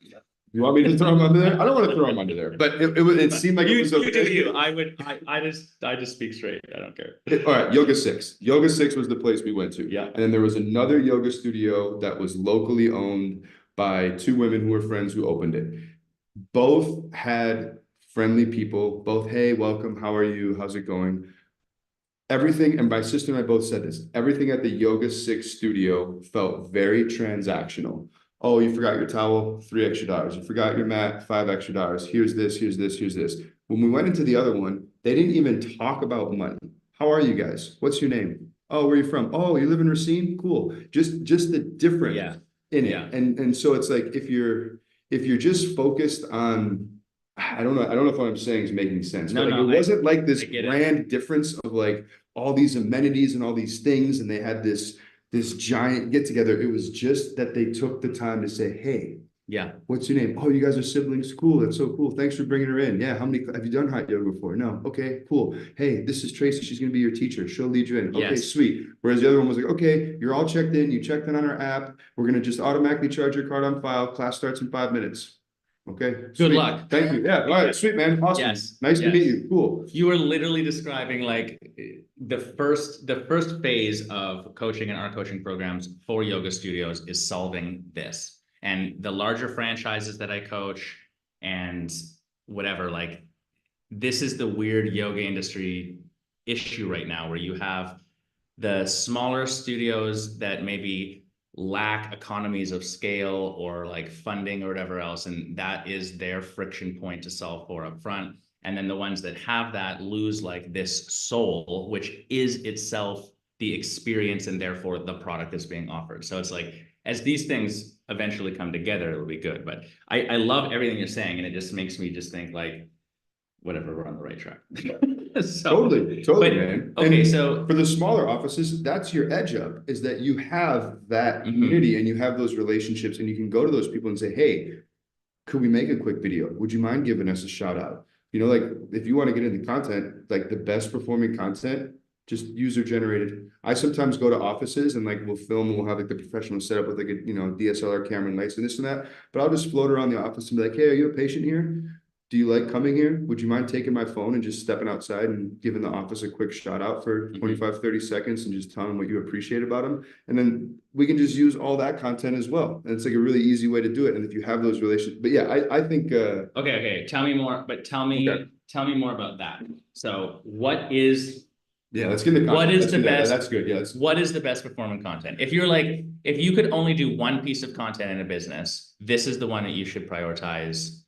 You want me to throw them under there? I don't want to throw them under there, but it seemed like you, it was okay. You do you. I just speak straight. I don't care. All right, Yoga 6. Yoga 6 was the place we went to. Yeah. And then there was another yoga studio that was locally owned by two women who were friends who opened it. Both had friendly people, both, hey, welcome, how are you? How's it going? Everything, and my sister and I both said this, everything at the Yoga 6 studio felt very transactional. Oh, you forgot your towel, $3 extra. You forgot your mat, $5 extra. Here's this, here's this, here's this. When we went into the other one, they didn't even talk about money. How are you guys? What's your name? Oh, where are you from? Oh, you live in Racine? Cool. Just the difference in it. And so it's like if you're just focused on, I don't know if what I'm saying is making sense. But it wasn't like this grand difference of like all these amenities and all these things, and they had this giant get together. It was just that they took the time to say, hey, what's your name? Oh, you guys are siblings. Cool. That's so cool. Thanks for bringing her in. Yeah. How many have you done hot yoga before? No. Okay, cool. Hey, this is Tracy. She's going to be your teacher. She'll lead you in. Okay, sweet. Whereas the other one was like, okay, you're all checked in. You checked in on our app. We're going to just automatically charge your card on file. Class starts in 5 minutes. Okay. Good luck. Thank you. Yeah. All right. Sweet, man. Awesome. Nice to meet you. Cool. You are literally describing like the first phase of coaching and our coaching programs for yoga studios is solving this. And the larger franchises that I coach and whatever, like this is the weird yoga industry issue right now, where you have the smaller studios that maybe lack economies of scale or like funding or whatever else, and that is their friction point to solve for up front. And then the ones that have that lose like this soul, which is itself the experience and therefore the product that's being offered. So it's like, as these things eventually come together, it'll be good. But I love everything you're saying, and it just makes me just think like, whatever, we're on the right track. Totally, but, man. Okay, and so for the smaller offices, that's your edge up, is that you have that community and you have those relationships, and you can go to those people and say, hey, could we make a quick video? Would you mind giving us a shout out? You know, like if you want to get into content, like the best performing content, just user generated. I sometimes go to offices and like we'll film and we'll have like the professional setup with like a DSLR camera and lights and this and that. But I'll just float around the office and be like, hey, are you a patient here? do you like coming here? Would you mind taking my phone and just stepping outside and giving the office a quick shout out for 25, 30 seconds and just telling them what you appreciate about them? And then we can just use all that content as well. And it's like a really easy way to do it. And if you have those relationships, but yeah, I think, Okay. Tell me more, but tell me more about that. So yeah, let's get into content. What is let's the best? That's good. Yeah. What is the best performing content? If you're like, if you could only do one piece of content in a business, this is the one that you should prioritize,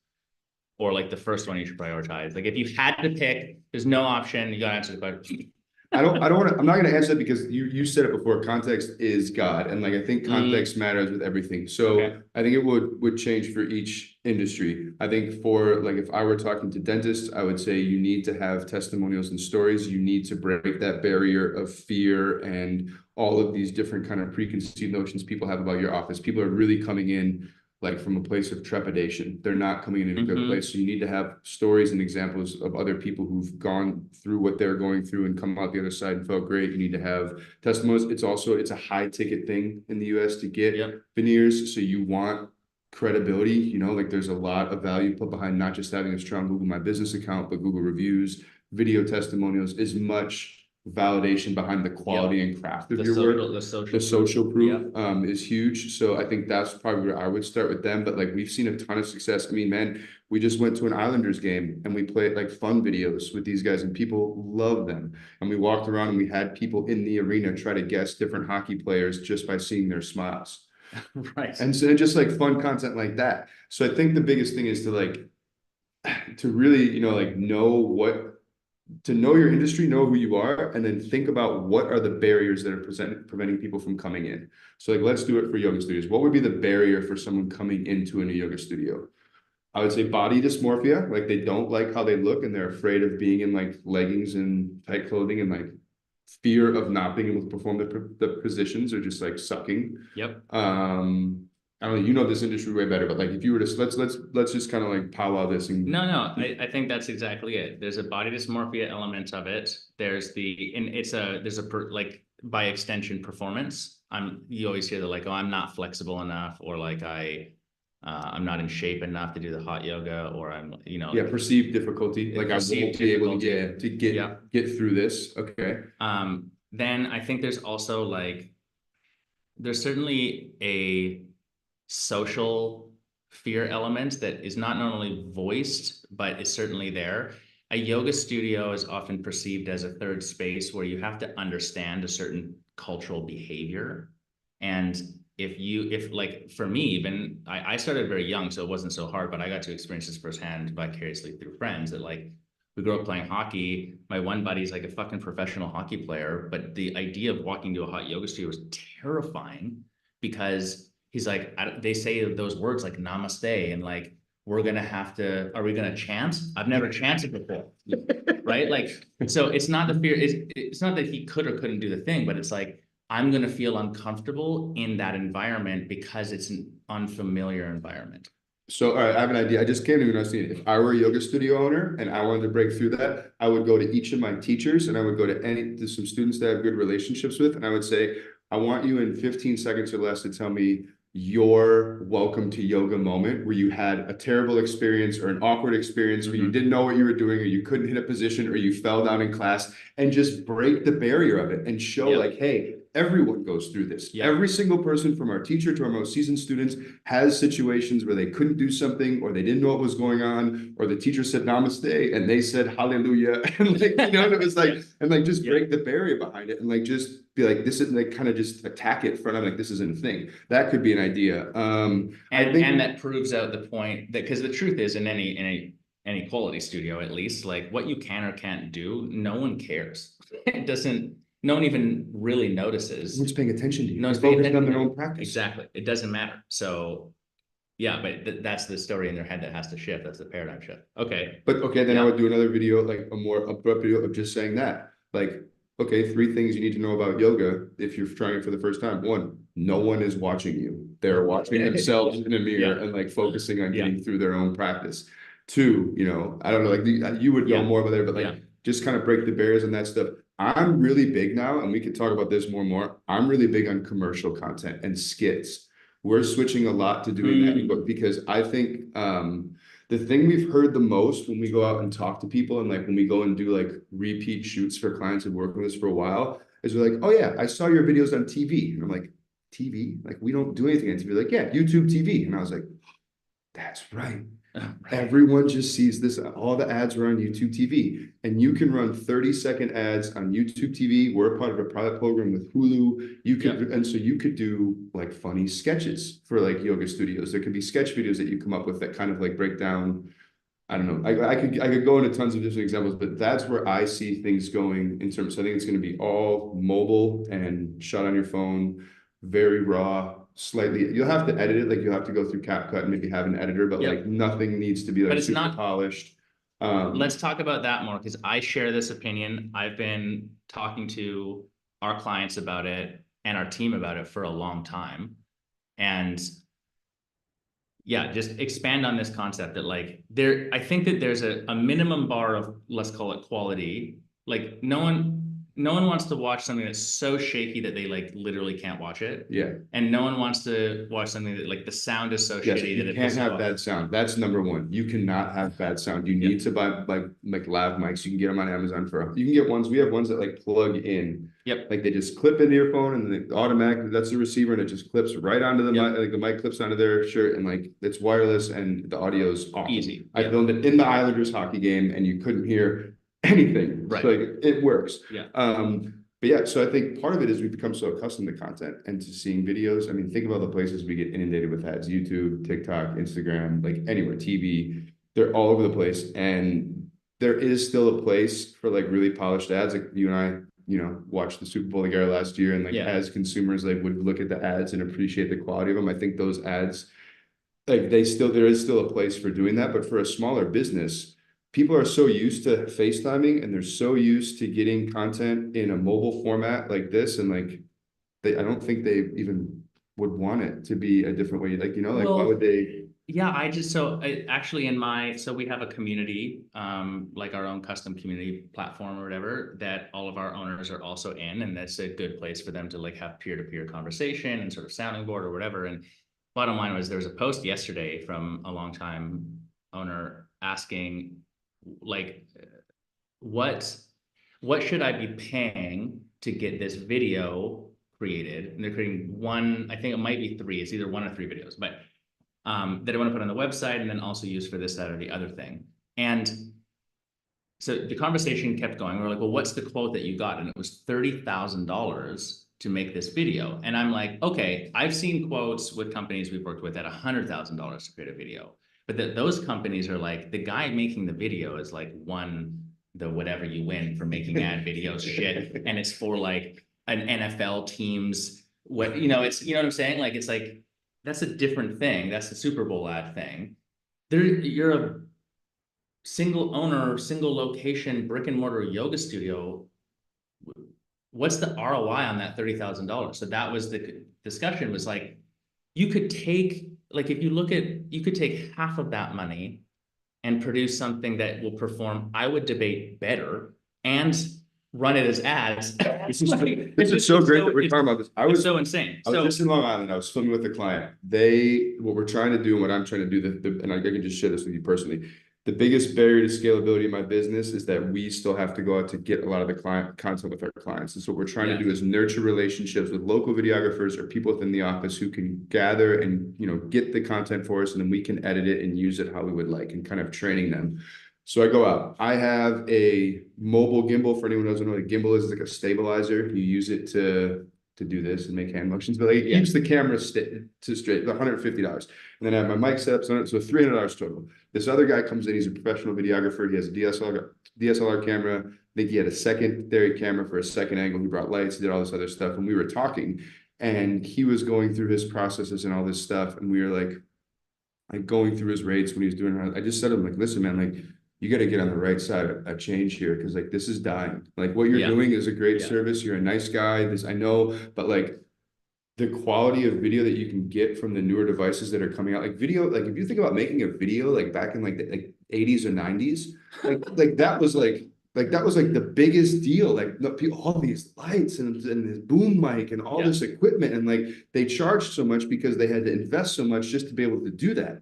or like the first one you should prioritize. Like if you had to pick, there's no option. You gotta answer the question. I don't want to, I'm not going to answer that because you said it before, context is God. And like, I think context matters with everything. So I think it would change for each industry. I think for like, if I were talking to dentists, I would say you need to have testimonials and stories. You need to break that barrier of fear and all of these different kind of preconceived notions people have about your office. People are really coming in like from a place of trepidation. They're not coming in a good place. So you need to have stories and examples of other people who've gone through what they're going through and come out the other side and felt great. You need to have testimonials. It's a high ticket thing in the US to get veneers. So you want credibility, you know, like there's a lot of value put behind not just having a strong Google My Business account, but Google reviews, video testimonials, is much validation behind the quality and craft of your work. The social proof is huge. So I think that's probably where I would start with them. But like, we've seen a ton of success. I mean, man, we just went to an Islanders game and we played like fun videos with these guys and people love them. And we walked around and we had people in the arena try to guess different hockey players just by seeing their smiles. Right. And so just like fun content like that. So I think the biggest thing is to like, to really, you know, like to know your industry, know who you are, and then think about what are the barriers that are preventing people from coming in. So like, let's do it for yoga studios. What would be the barrier for someone coming into a new yoga studio? I would say body dysmorphia, like they don't like how they look and they're afraid of being in like leggings and tight clothing, and like fear of not being able to perform the positions or just like sucking. I don't know, you know this industry way better, but like if you were to let's just kind of like powwow this and no, I think that's exactly it. There's a body dysmorphia element of it. There's like by extension performance. You always hear that like, oh, I'm not flexible enough, or like I'm not in shape enough to do the hot yoga, or I'm, you know, perceived difficulty. Like I won't be able to get through this. Okay. Then I think there's also like, there's certainly a social fear element that is not only voiced, but is certainly there. A yoga studio is often perceived as a third space where you have to understand a certain cultural behavior. And if like for me, even I started very young, so it wasn't so hard, but I got to experience this firsthand vicariously through friends that like, we grew up playing hockey. My one buddy's like a fucking professional hockey player, but the idea of walking to a hot yoga studio was terrifying because he's like, they say those words like namaste and like, are we gonna chant? I've never chanted before, right? Like, so it's not the fear, it's not that he could or couldn't do the thing, but it's like, I'm gonna feel uncomfortable in that environment because it's an unfamiliar environment. So, all right, I have an idea. I just came to me when I was thinking, if I were a yoga studio owner and I wanted to break through that, I would go to each of my teachers and I would go to some students that I have good relationships with. And I would say, I want you in 15 seconds or less to tell me your welcome to yoga moment where you had a terrible experience or an awkward experience where you didn't know what you were doing or you couldn't hit a position or you fell down in class, and just break the barrier of it and show like, hey, everyone goes through this. Every single person from our teacher to our most seasoned students has situations where they couldn't do something or they didn't know what was going on, or the teacher said namaste and they said hallelujah. And like, you know, and it was like, and like just break the barrier behind it and like just be like, this isn't, like kind of just attack it front of like, this isn't a thing. That could be an idea. And that proves out the point that, because the truth is in any quality studio, at least, like what you can or can't do, no one cares. It doesn't, no one even really notices. No one's paying attention to you. No one's focused on their own practice. Exactly. It doesn't matter. So yeah, but that's the story in their head that has to shift. That's the paradigm shift. Okay. But okay, then I would do another video, like a more abrupt video of just saying that. Like, okay, 3 things you need to know about yoga if you're trying it for the first time. 1, no one is watching you. They're watching themselves in a mirror and like focusing on getting through their own practice. 2, you know, I don't know, like you would go more over there, but like just kind of break the barriers and that stuff. I'm really big now, and we could talk about this more and more. I'm really big on commercial content and skits. We're switching a lot to doing that because I think the thing we've heard the most when we go out and talk to people, and like when we go and do like repeat shoots for clients who've worked with us for a while, is we're like, oh yeah, I saw your videos on TV. And I'm like, TV? Like we don't do anything on TV. Like, yeah, YouTube TV. And I was like, that's right. Right. Everyone just sees this. All the ads are on YouTube TV, and you can run 30-second ads on YouTube TV. We're a part of a pilot program with Hulu. You could, and so you could do like funny sketches for like yoga studios. There could be sketch videos that you come up with that kind of like break down. I don't know. I could go into tons of different examples, but that's where I see things going in terms. So I think it's going to be all mobile and shot on your phone, very raw. Slightly, you'll have to edit it, like you'll have to go through CapCut and maybe have an editor, but like nothing needs to be like super polished. Let's talk about that more, because I share this opinion. I've been talking to our clients about it and our team about it for a long time. And yeah, just expand on this concept that like I think that there's a minimum bar of, let's call it quality. Like no one wants to watch something that's so shaky that they like literally can't watch it. Yeah. And no one wants to watch something that like the sound is so shitty that you can't have bad sound. That's number one. You cannot have bad sound. You need to buy like lav mics. You can get them on Amazon you can get ones. We have ones that like plug in. Yep. Like they just clip into your phone and they automatically, that's the receiver, and it just clips right onto the mic. Like the mic clips onto their shirt, and like it's wireless and the audio's awesome. Easy. I filmed it in the Islanders hockey game and you couldn't hear anything. Right. So like it works. Yeah. But yeah, so I think part of it is we've become so accustomed to content and to seeing videos. I mean, think about the places we get inundated with ads: YouTube, TikTok, Instagram, like anywhere, TV. They're all over the place. And there is still a place for like really polished ads. Like you and I, watched the Super Bowl together last year, and like as consumers, like would look at the ads and appreciate the quality of them. I think those ads, like there is still a place for doing that. But for a smaller business, people are so used to FaceTiming, and they're so used to getting content in a mobile format like this. And like, I don't think they even would want it to be a different way. Like, why would they? Yeah, so we have a community, like our own custom community platform or whatever, that all of our owners are also in. And that's a good place for them to like have peer-to-peer conversation and sort of sounding board or whatever. And bottom line was, there was a post yesterday from a longtime owner asking, like, what should I be paying to get this video created? And they're creating one, I think it might be three, it's either one or three videos, but that I want to put on the website and then also use for this, that, or the other thing. And so the conversation kept going. We were like, well, what's the quote that you got? And it was $30,000 to make this video. And I'm like, okay, I've seen quotes with companies we've worked with at $100,000 to create a video. But those companies are like, the guy making the video is like won the whatever you win for making ad videos shit. And it's for like an NFL team's, it's, what I'm saying? Like, it's like, that's a different thing. That's the Super Bowl ad thing. You're a single owner, single location, brick and mortar yoga studio. What's the ROI on that $30,000? So that was the discussion, was like, you could take, like, if you look at, you could take half of that money and produce something that will perform, I would debate, better, and run it as ads. This is so great that we're talking about this. It's so insane. I was just in Long Island. I was filming with a client. What we're trying to do and what I'm trying to do, and I can just share this with you personally. The biggest barrier to scalability in my business is that we still have to go out to get a lot of the client content with our clients. And so what we're trying to do is nurture relationships with local videographers or people within the office who can gather and, get the content for us, and then we can edit it and use it how we would like, and kind of training them. So I go out. I have a mobile gimbal. For anyone who doesn't know what a gimbal is, it's like a stabilizer. You use it to do this and make hand motions, but like it keeps the camera straight, $150. And then I have my mic set up, so $300 total. This other guy comes in, he's a professional videographer. He has a DSLR camera. I think he had a secondary camera for a second angle. He brought lights, did all this other stuff. And we were talking, and he was going through his processes and all this stuff. And we were like going through his rates when he was doing it. I just said to him, like, listen, man, like, you got to get on the right side of change here, because like this is dying. Like what you're doing is a great service. You're a nice guy. This I know, but like the quality of video that you can get from the newer devices that are coming out, like video, like if you think about making a video like back in like the 80s or 90s, like that was like the biggest deal. Like all these lights and this boom mic and all this equipment, and like they charged so much because they had to invest so much just to be able to do that.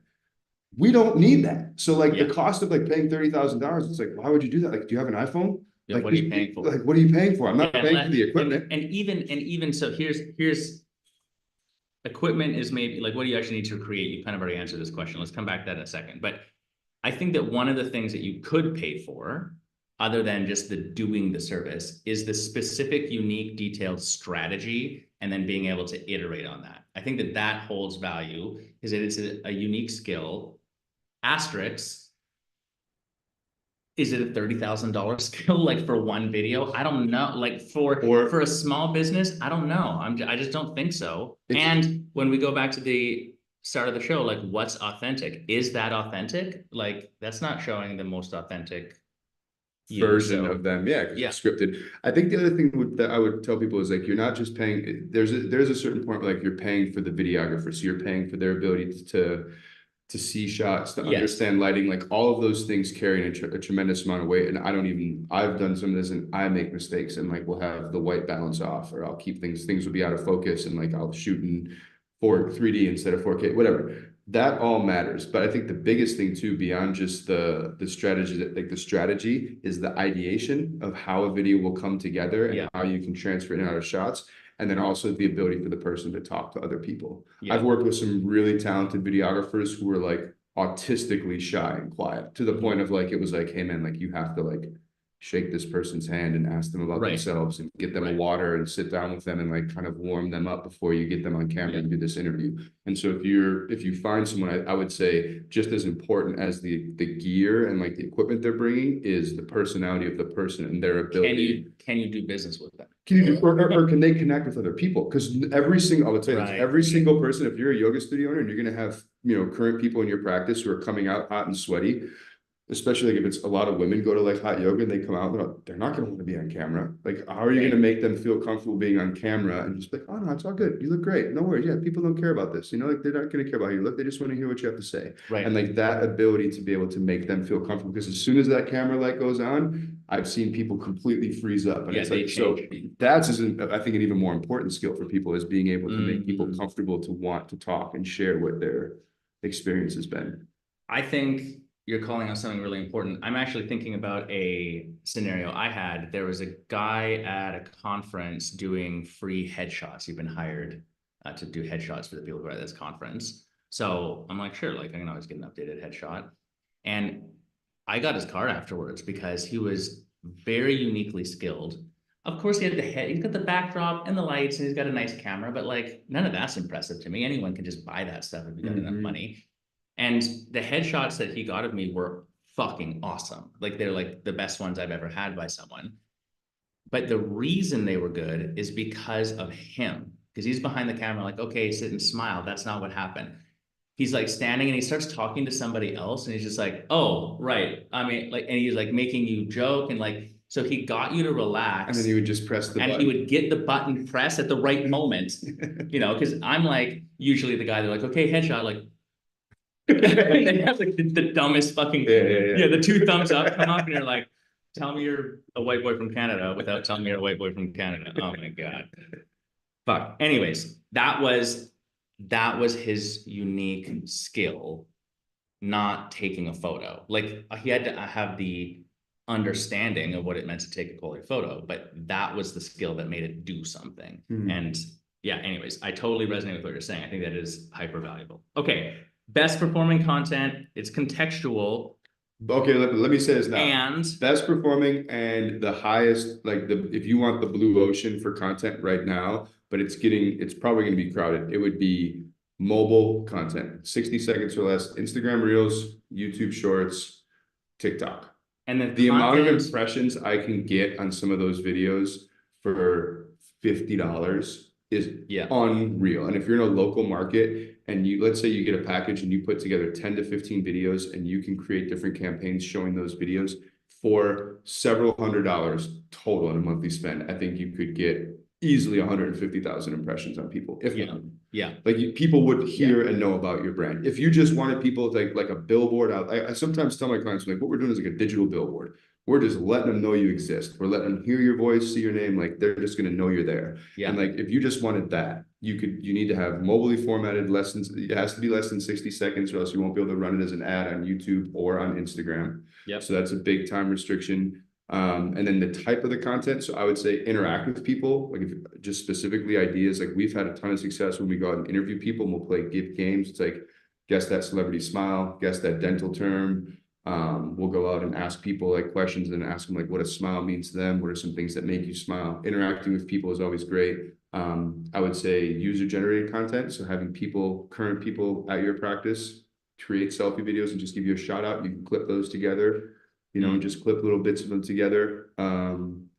We don't need that. So like the Yeah. cost of like paying $30,000, it's like, why would you do that? Like, do you have an iPhone? Yeah, Like, what are you paying for? like, what are you paying for? I'm Yeah, not paying for the equipment. and even so, here's equipment is maybe like, what do you actually need to create? You kind of already answered this question. Let's come back to that in a second. But I think that one of the things that you could pay for, other than just the doing the service, is the specific, unique, detailed strategy, and then being able to iterate on that. I think that that holds value because it's a unique skill. Asterisk, is it a $30,000 skill like for one video? I don't know. Like for a small business, I don't know. I just don't think so. It's And when we go back to the start of the show, like what's authentic? Is that authentic? Like that's not showing the most authentic you. version So of them, yeah, because yeah, it's scripted. I think the other thing that I would tell people is like you're not just paying. There's a certain point where like you're paying for the videographer, so you're paying for their ability to see shots, to yes, understand lighting, like all of those things carry a tremendous amount of weight. And I've done some of this and I make mistakes and like we'll have the white balance off or I'll keep things will be out of focus and like I'll shoot in 3D instead of 4K, whatever. That all matters. But I think the biggest thing too, beyond just the strategy, like the strategy is the ideation of how a video will come together and yeah, how you can transfer it out of shots. And then also the ability for the person to talk to other people. I've yeah. worked with some really talented videographers who were like autistically shy and quiet to the point of like, it was like, hey man, like you have to like shake this person's hand and ask them about Right, themselves and get them a right. water and sit down with them and like kind of warm them up before you get them on camera Yeah, and do this interview. And so if you find someone, I would say just as important as the gear and like the equipment they're bringing is the personality of the person and their ability. can you do business with them? Can you do, or can they connect with other people? Because I would say this, Right. every single person, if you're a yoga studio owner and you're going to have, current people in your practice who are coming out hot and sweaty, especially like if it's a lot of women go to like hot yoga and they come out, they're not going to want to be on camera. Like, how are you going to make them feel comfortable being on camera and just like, oh no, it's all good. You look great. No worries. Yeah, people don't care about this. Like they're not going to care about how you look. They just want to hear what you have to say. And Right. like that ability to be able to make them feel comfortable, because as soon as that camera light goes on, I've seen people completely freeze up. And Yeah, it's they like, so change. that's, I think, an even more important skill for people is being able to make people Mhm. comfortable to want to talk and share what their experience has been. I think you're calling out something really important. I'm actually thinking about a scenario I had. There was a guy at a conference doing free headshots. He'd been hired to do headshots for the people who are at this conference. So I'm like, sure, like I can always get an updated headshot. And I got his card afterwards because he was very uniquely skilled. Of course, he had the head, he's got the backdrop and the lights, and he's got a nice camera, but like none of that's impressive to me. Anyone can just buy that stuff if you got enough money. And the headshots that he got of me were fucking awesome. Like they're like the best ones I've ever had by someone. But the reason they were good is because of him. Because he's behind the camera, like, okay, sit and smile. That's not what happened. He's like standing and he starts talking to somebody else, and he's just like, oh, right. I mean, like, and he's like making you joke, and like, so he got you to And then relax, you would just press the and he button. would get the button pressed at the right moment, because I'm like usually the guy, they're like, okay, headshot, like, they have like the dumbest fucking the two thumbs up come up, and you're like, tell me you're a white boy from Canada without telling me you're a white boy from Canada. Oh my God. Fuck. Anyways, that was his unique skill, not taking a photo. Like he had to have the understanding of what it meant to take a quality photo, but that was the skill that made it do something. And yeah, anyways, I totally resonate with what you're saying. I think that is hyper valuable. Okay. Best performing content, it's contextual. Okay, let me say this now. And best performing and the highest, like if you want the blue ocean for content right now, but it's probably going to be crowded. It would be mobile content, 60 seconds or less, Instagram Reels, YouTube Shorts, TikTok. and then The amount of impressions I can get on some of those videos for $50 is unreal. And if you're in a local market and let's say you get a package and you put together 10 to 15 videos and you can create different campaigns showing those videos for several $100s total in a monthly spend, I think you could get easily 150,000 impressions on people. If like people would hear and know about your brand. If you just wanted people to like a billboard out, I sometimes tell my clients like what we're doing is like a digital billboard. we're just letting them know you exist. We're letting them hear your voice, see your name. Like they're just going to know you're there. Yeah. And like, if you just wanted that, you need to have mobilely formatted lessons. It has to be less than 60 seconds or else you won't be able to run it as an ad on YouTube or on Instagram. Yep. So that's a big time restriction. And then the type of the content. So I would say interact with people, like if just specifically ideas, like we've had a ton of success when we go out and interview people and we'll play give games. It's like, guess that celebrity smile, guess that dental term. We'll go out and ask people like questions and ask them like what a smile means to them. What are some things that make you smile? Interacting with people is always great. I would say user generated content. So having people, current people at your practice create selfie videos and just give you a shout out. You can clip those together, you know, and just clip little bits of them together.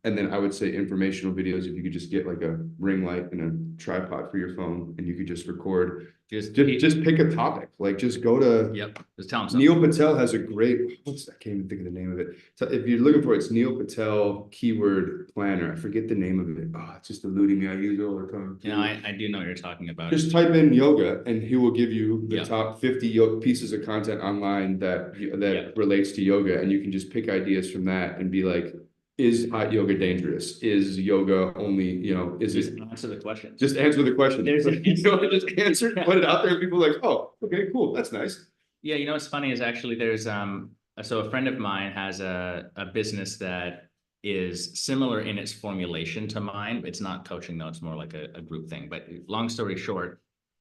And then I would say informational videos, if you could just get like a ring light and a tripod for your phone and you could just record, just pick a topic, like just go to, Yep, just tell them something. Neil Patel has a great, I can't even think of the name of it. So if you're looking for it, it's Neil Patel Keyword Planner. I forget the name of it. Oh, it's just eluding me. I use it all the time. You know, I do know what you're talking about. Just type in yoga and he will give you the top 50 pieces of content online that relates to yoga. And you can just pick ideas from that and be like, is hot yoga dangerous? Is yoga only, you know, is just it answer the question? Just answer the question. There's an you know, just answer it, put it out there, and people are like, oh, okay, cool, that's nice. Yeah, you know what's funny is actually there's so a friend of mine has a business that is similar in its formulation to mine. It's not coaching though, it's more like a group thing. But long story short,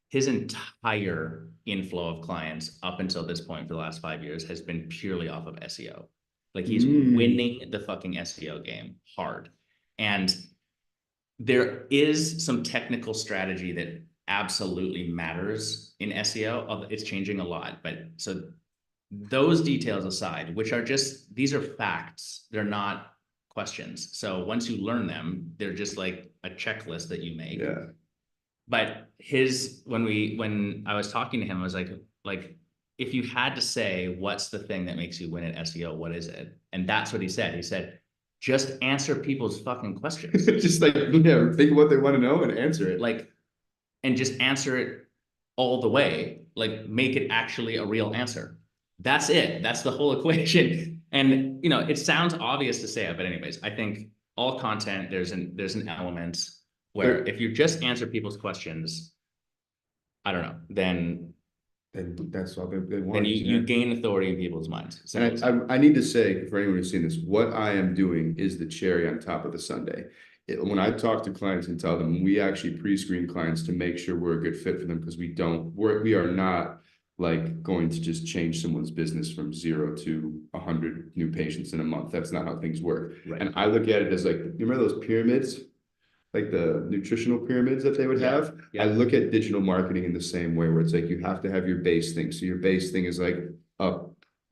his entire inflow of clients up until this point for the last 5 years has been purely off of SEO. Like he's winning the fucking SEO game hard. And there is some technical strategy that absolutely matters in SEO. It's changing a lot, but so those details aside, which are just, these are facts, they're not questions. So once you learn them, they're just like a checklist that you make. Yeah. But when I was talking to him, I was like, if you had to say, what's the thing that makes you win at SEO? What is it? And that's what he said. He said, just answer people's fucking questions. Just like, yeah, think of what they want to know and answer it. Like, and just answer it all the way. Like, make it actually a real answer. That's it. That's the whole equation. And, you know, it sounds obvious to say it, but anyways, I think all content, there's an element where if you just answer people's questions, I don't know, then that's all they want. Then you gain authority in people's minds. And I need to say, for anyone who's seen this, what I am doing is the cherry on top of the sundae. When I talk to clients and tell them, we actually pre-screen clients to make sure we're a good fit for them, because we are not like going to just change someone's business from 0 to 100 new patients in a month. That's not how things work. Right. And I look at it as like, you remember those pyramids? Like the nutritional pyramids that they would have. I look at digital marketing in the same way, where it's like, you have to have your base thing. So your base thing is like a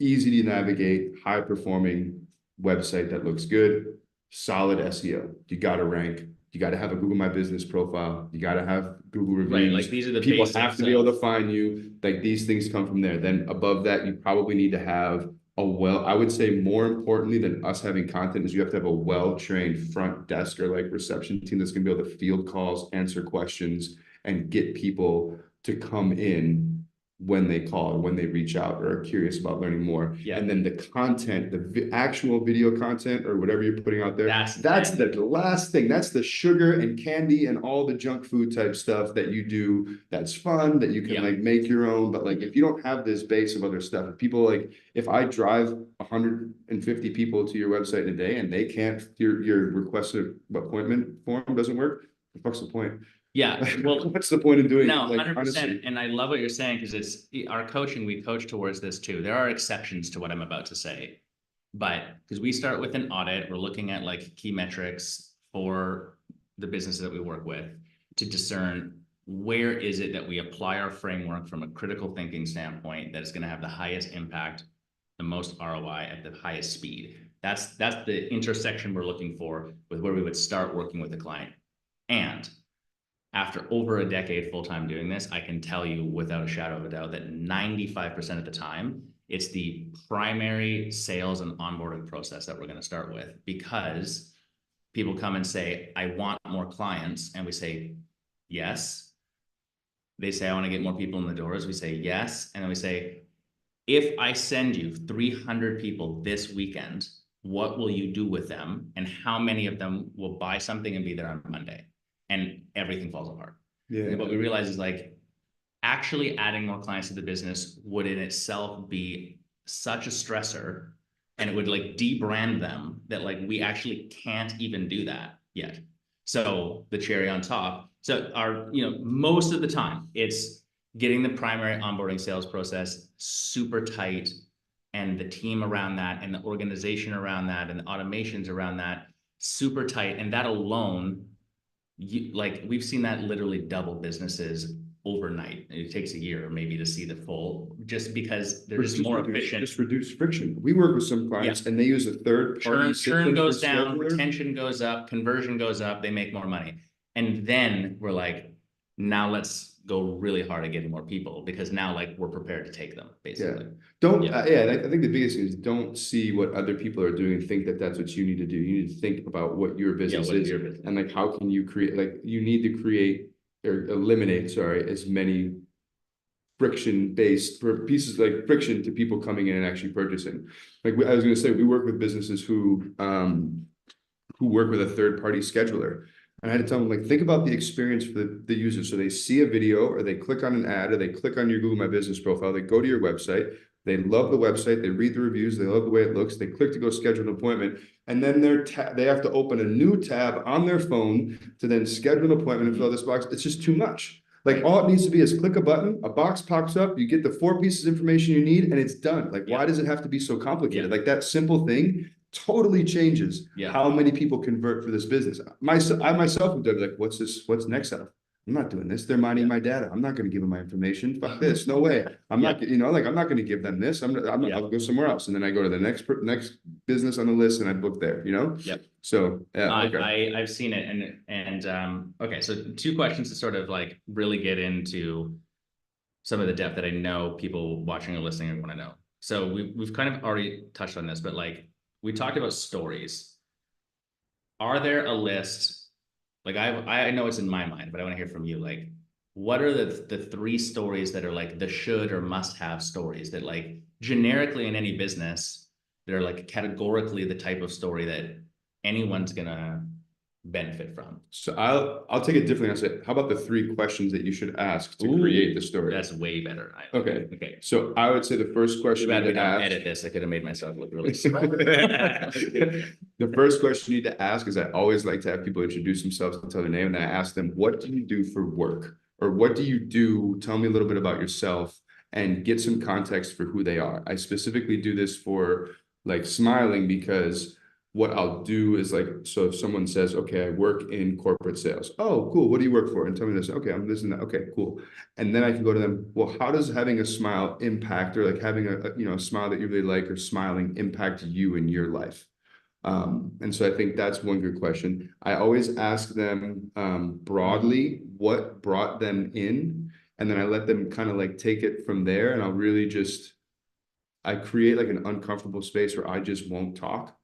easy to navigate, high performing website that looks good, solid SEO. You got to rank. You got to have a Google My Business profile. You got to have Google reviews. Right, like these are the people have to be able to find you. Like these things come from there. Then above that, you probably need to have I would say more importantly than us having content is you have to have a well-trained front desk or like reception team that's gonna be able to field calls, answer questions, and get people to come in when they call or when they reach out or are curious about learning more. And then the content, the actual video content or whatever you're putting out there, that's the last thing. That's the sugar and candy and all the junk food type stuff that you do that's fun, that you can like make your own. But like, if you don't have this base of other stuff, if I drive 150 people to your website in a day and they can't, your requested appointment form doesn't work, what's the point? Yeah, well, what's the point of doing no, like 100%. honestly. And I love what you're saying, because it's our coaching, we coach towards this too. There are exceptions to what I'm about to say, but because we start with an audit, we're looking at like key metrics for the businesses that we work with to discern where is it that we apply our framework from a critical thinking standpoint that is going to have the highest impact, the most ROI at the highest speed. That's the intersection we're looking for with where we would start working with the client. And after over a decade full-time doing this, I can tell you without a shadow of a doubt that 95% of the time, it's the primary sales and onboarding process that we're going to start with, because people come and say, I want more clients. And we say, yes. They say, I want to get more people in the doors. We say, yes. And then we say, if I send you 300 people this weekend, what will you do with them, and how many of them will buy something and be there on Monday, and everything falls apart. Yeah. And what we realize is like actually adding more clients to the business would in itself be such a stressor, and it would like debrand them that like we actually can't even do that yet. So the cherry on top. So our, most of the time it's getting the primary onboarding sales process super tight, and the team around that and the organization around that and the automations around that super tight. And that alone, like we've seen that literally double businesses overnight. It takes a year maybe to see the full, just because they're just more efficient. Just reduce friction. We work with some clients and they use a third party churn goes down, retention goes up, conversion goes up, they make more money. And then we're like, now let's go really hard at getting more people, because now like we're prepared to take them basically. I think the biggest thing is don't see what other people are doing and think that that's what you need to do. You need to think about what your business is and like how can you create, like you need to create or eliminate, as many friction-based pieces, like friction to people coming in and actually purchasing. Like I was going to say, we work with businesses who work with a third-party scheduler. And I had to tell them, like, think about the experience for the user. So they see a video, or they click on an ad, or they click on your Google My Business profile, they go to your website, they love the website, they read the reviews, they love the way it looks, they click to go schedule an appointment, and then they have to open a new tab on their phone to then schedule an appointment and fill out this box. It's just too much. Like all it needs to be is click a button, a box pops up, you get the 4 pieces of information you need, and it's done. Like, why does it have to be so complicated? Like that simple thing totally changes how many people convert for this business. I myself would be like, what's next up? I'm not doing this. They're mining my data. I'm not going to give them my information. Fuck this. No way. I'm not, like, I'm not going to give them this. I'll go somewhere else. And then I go to the next business on the list and I book there, So I've seen it. And okay. So 2 questions to sort of like really get into some of the depth that I know people watching or listening want to know. So we've kind of already touched on this, but like, we talked about stories. Are there a list? Like I know it's in my mind, but I want to hear from you. Like, what are the 3 stories that are like the should or must have stories that like generically in any business, they're like categorically the type of story that anyone's gonna benefit from? So I'll take it differently. I'll say, how about the 3 questions that you should ask to create the story? That's way better. Okay. So I would say the first question you need to ask. Edit this. I could have made myself look really small. The first question you need to ask is, I always like to have people introduce themselves and tell their name, and then I ask them, what do you do for work? Or what do you do? Tell me a little bit about yourself and get some context for who they are. I specifically do this for like Smiling, because what I'll do is like, so if someone says, okay, I work in corporate sales. Oh, cool. What do you work for? And tell me this. Okay, I'm this and that. Okay, cool. And then I can go to them. Well, how does having a smile impact, or like having a smile that you really like, or smiling impact you in your life? And so I think that's one good question. I always ask them broadly what brought them in, and then I let them kind of like take it from there. And I'll really I create like an uncomfortable space where I just won't talk.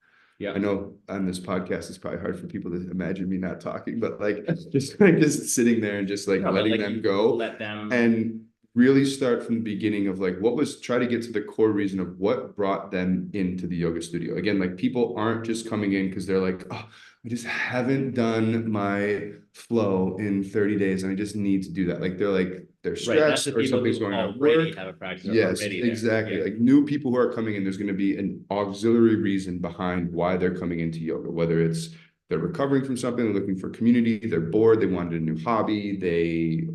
Yeah, I know on this podcast it's probably hard for people to imagine me not talking, but like just sitting there and just like letting them go, and really start from the beginning of like try to get to the core reason of what brought them into the yoga studio. Again, like people aren't just coming in because they're like, oh, I just haven't done my flow in 30 days and I just need to do that. Like they're stressed or something's going on at work. Have a practice. Yes, exactly. Like new people who are coming in, there's going to be an auxiliary reason behind why they're coming into yoga, whether it's they're recovering from something, they're looking for community, they're bored, they wanted a new hobby, they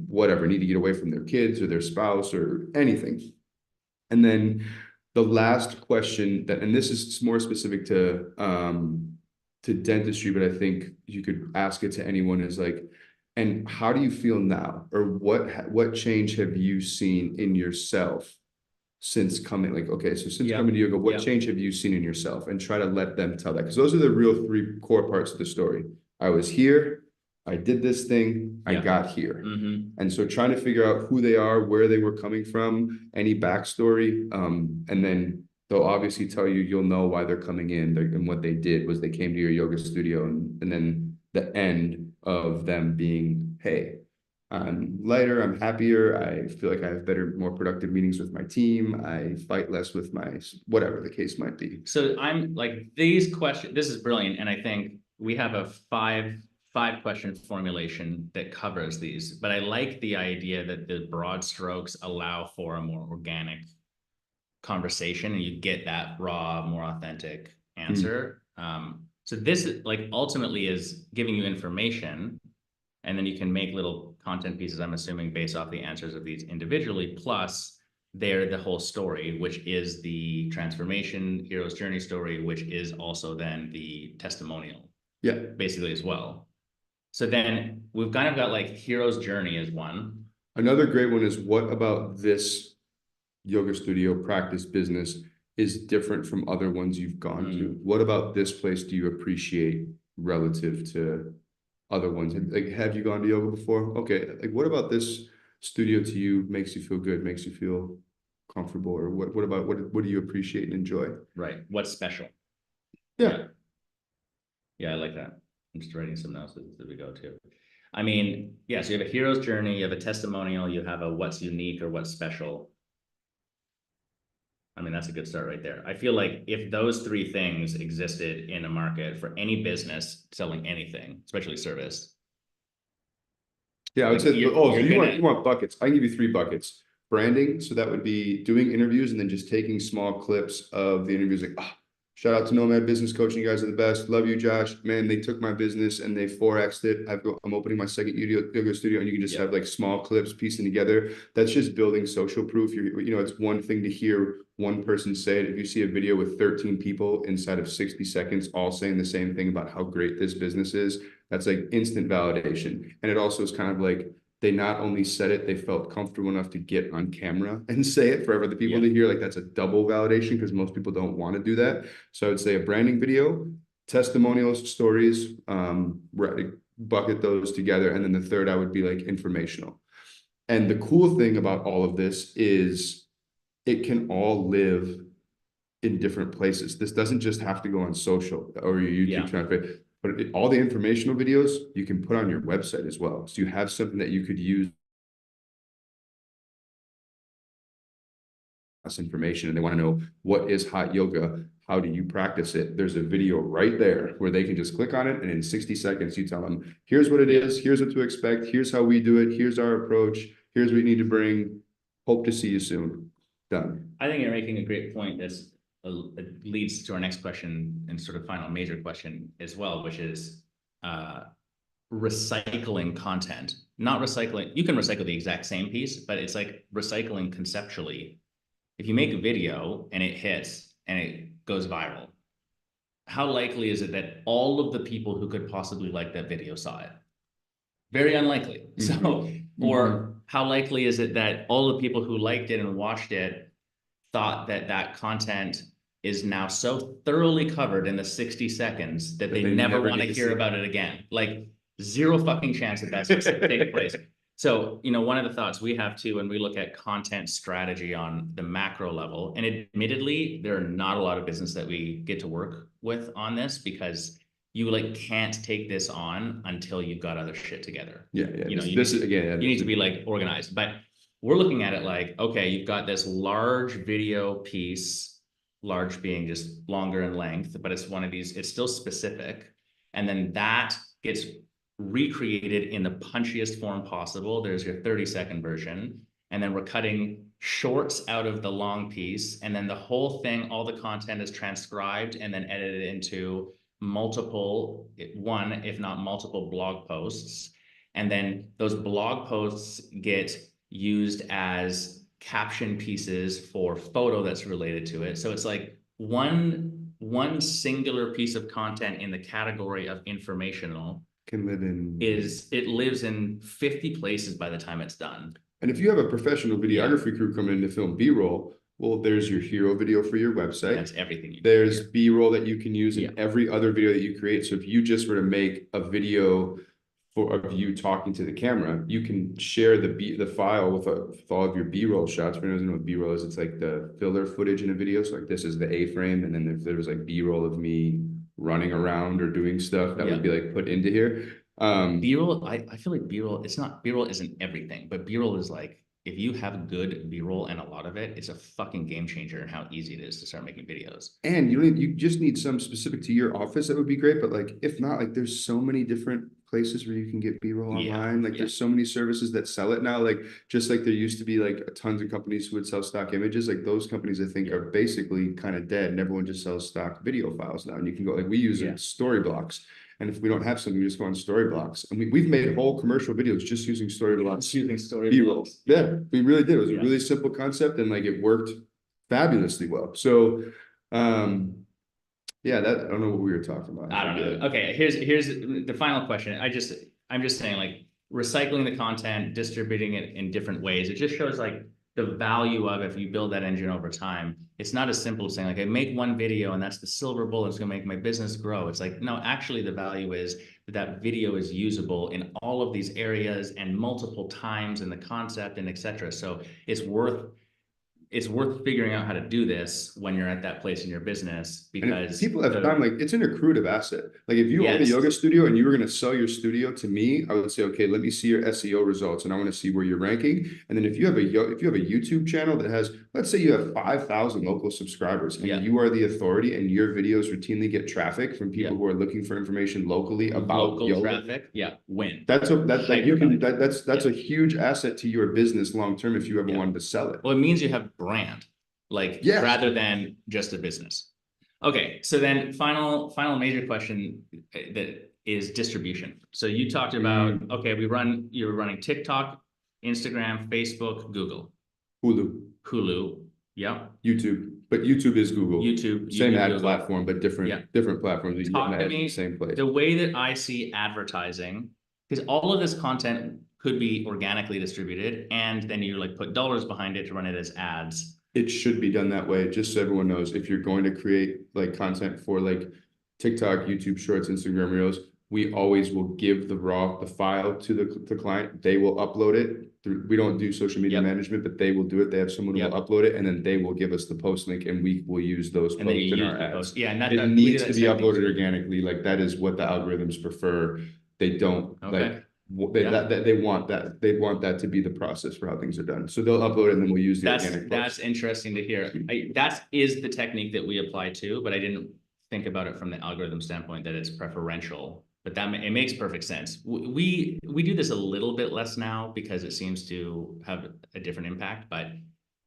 need to get away from their kids or their spouse or anything. And then the last question and this is more specific to dentistry, but I think you could ask it to anyone, is like, and how do you feel now? Or what change have you seen in yourself since coming? Like, okay, so since coming to yoga, what change have you seen in yourself? And try to let them tell that, because those are the real 3 core parts of the story. I was here, I did this thing, I got here. And so trying to figure out who they are, where they were coming from, any backstory, and then they'll obviously tell you, you'll know why they're coming in, and what they did was they came to your yoga studio, and then the end of them being, hey, I'm lighter, I'm happier, I feel like I have better, more productive meetings with my team, I fight less with my, whatever the case might be. So I'm like, these questions, this is brilliant. And I think we have a five question formulation that covers these, but I like the idea that the broad strokes allow for a more organic conversation and you get that raw, more authentic answer. So this like ultimately is giving you information, and then you can make little content pieces, I'm assuming, based off the answers of these individually, plus they're the whole story, which is the transformation hero's journey story, which is also then the testimonial, Yeah. basically as well. So then we've kind of got like hero's journey as one. Another great one is, what about this yoga studio practice business is different from other ones you've gone to? What about this place do you appreciate relative to other ones? Like, have you gone to yoga before? Okay, like what about this studio to you makes you feel good, makes you feel comfortable, or what about what do you appreciate and enjoy? Right. What's special? Yeah. Yeah, I like that. I'm just writing some notes as we go too. I mean, yeah, so you have a hero's journey, you have a testimonial, you have a what's unique or what's special. I mean, that's a good start right there. I feel like if those three things existed in a market for any business selling anything, especially service. Yeah, I would Like say, oh, so gonna, you want buckets. I can give you 3 buckets. Branding, so that would be doing interviews and then just taking small clips of the interviews, like, oh, shout out to Nomad Business Coaching, you guys are the best. Love you, Josh. Man, they took my business and they 4x'd it. I'm opening my second yoga studio, and you can just have like small clips piecing together. That's just building social proof. You know, it's one thing to hear one person say it. If you see a video with 13 people inside of 60 seconds, all saying the same thing about how great this business is, that's like instant validation. And it also is kind of like, they not only said it, they felt comfortable enough to get on camera and say it for other people to hear. Like, that's a double validation because most people don't want to do that. So I would say a branding video, testimonials, stories, bucket those together. And then the third, I would be like informational. And the cool thing about all of this is it can all live in different places. This doesn't just have to go on social or your YouTube channel. But all the informational videos you can put on your website as well. So you have something that you could use as information, and they want to know, what is hot yoga? How do you practice it? There's a video right there where they can just click on it, and in 60 seconds, you tell them, here's what it is, here's what to expect, here's how we do it, here's our approach, here's what you need to bring. Hope to see you soon. Done. I think you're making a great point. That's it leads to our next question and sort of final major question as well, which is recycling content. Not recycling, you can recycle the exact same piece, but it's like recycling conceptually. If you make a video and it hits and it goes viral, how likely is it that all of the people who could possibly like that video saw it? Very unlikely. So, or how likely is it that all the people who liked it and watched it thought that that content is now so thoroughly covered in the 60 seconds that they never want to hear about it again? Like, zero fucking chance that that's going to take place. So, you know, one of the thoughts we have too, when we look at content strategy on the macro level, and admittedly, there are not a lot of business that we get to work with on this, because you like can't take this on until you've got other shit together. Yeah. You know, this is again, you need to be like organized, but we're looking at it like, okay, you've got this large video piece, large being just longer in length, but it's one of these, it's still specific. And then that gets recreated in the punchiest form possible. There's your 30-second version. And then we're cutting shorts out of the long piece. And then the whole thing, all the content is transcribed and then edited into multiple, one, if not multiple blog posts. And then those blog posts get used as caption pieces for photo that's related to it. So it's like one singular piece of content in the category of informational can live in, it lives in 50 places by the time it's done. And if you have a professional videography crew coming in to film B-roll, well, there's your hero video for your website. That's everything. There's B-roll that you can use in every other video that you create. So if you just were to make a video of you talking to the camera, you can share the file with all of your B-roll shots. For anyone who knows what B-roll is, it's like the filler footage in a video. So like, this is the A-frame, and then if there was like B-roll of me running around or doing stuff, that would be like put into here. B-roll, I feel like B-roll, it's not, B-roll isn't everything, but B-roll is like, if you have good B-roll and a lot of it, it's a fucking game changer in how easy it is to start making videos. And you just need some specific to your office. That would be great. But like, if not, like there's so many different places where you can get B-roll online. Like there's so many services that sell it now. Like just like there used to be like tons of companies who would sell stock images. Like those companies I think are basically kind of dead, and everyone just sells stock video files now. And you can go, like we use Storyblocks. And if we don't have something, we just go on Storyblocks. And we've made whole commercial videos just using Storyblocks. Using Storyblocks. B-roll. Yeah, we really did. It was a really simple concept, and like it worked fabulously well. So yeah, that I don't know what we were talking about. I don't know. Okay, here's the final question. I'm just saying, like, recycling the content, distributing it in different ways. It just shows like the value of, if you build that engine over time. It's not as simple as saying like, I make one video and that's the silver bullet, it's gonna make my business grow. It's like, no, actually the value is that that video is usable in all of these areas and multiple times in the concept and etc. So it's worth figuring out how to do this when you're at that place in your business, because people have found like it's an accretive asset. Like if you own a yoga studio and you were going to sell your studio to me, I would say, okay, let me see your SEO results and I want to see where you're ranking. And then if you have a YouTube channel that has, let's say you have 5,000 local subscribers and you are the authority and your videos routinely get traffic from people who are looking for information locally about local yoga traffic, win. That's a huge asset to your business long term if you ever wanted to sell it. Well, it means you have brand, like rather than just a business. Okay, so then final major question that is distribution. So you talked about okay, you're running TikTok, Instagram, Facebook, Google, Hulu, YouTube, but YouTube is Google. Same ad Google platform, but different platforms. Talk to me. Same place. The way that I see advertising, because all of this content could be organically distributed, and then you like put dollars behind it to run it as ads. It should be done that way, just so everyone knows. If you're going to create like content for like TikTok, YouTube Shorts, Instagram Reels, we always will give the file to the client. They will upload it. We don't do social media management, but they will do it. They have someone who will upload it, and then they will give us the post link, and we will use those posts in our ads. And it needs to be uploaded organically. Like that is what the algorithms prefer. They don't like. They want that to be the process for how things are done. So they'll upload it and then we'll use the organic post. That's interesting to hear. That is the technique that we apply to, but I didn't think about it from the algorithm standpoint that it's preferential. But it makes perfect sense. We do this a little bit less now because it seems to have a different impact, but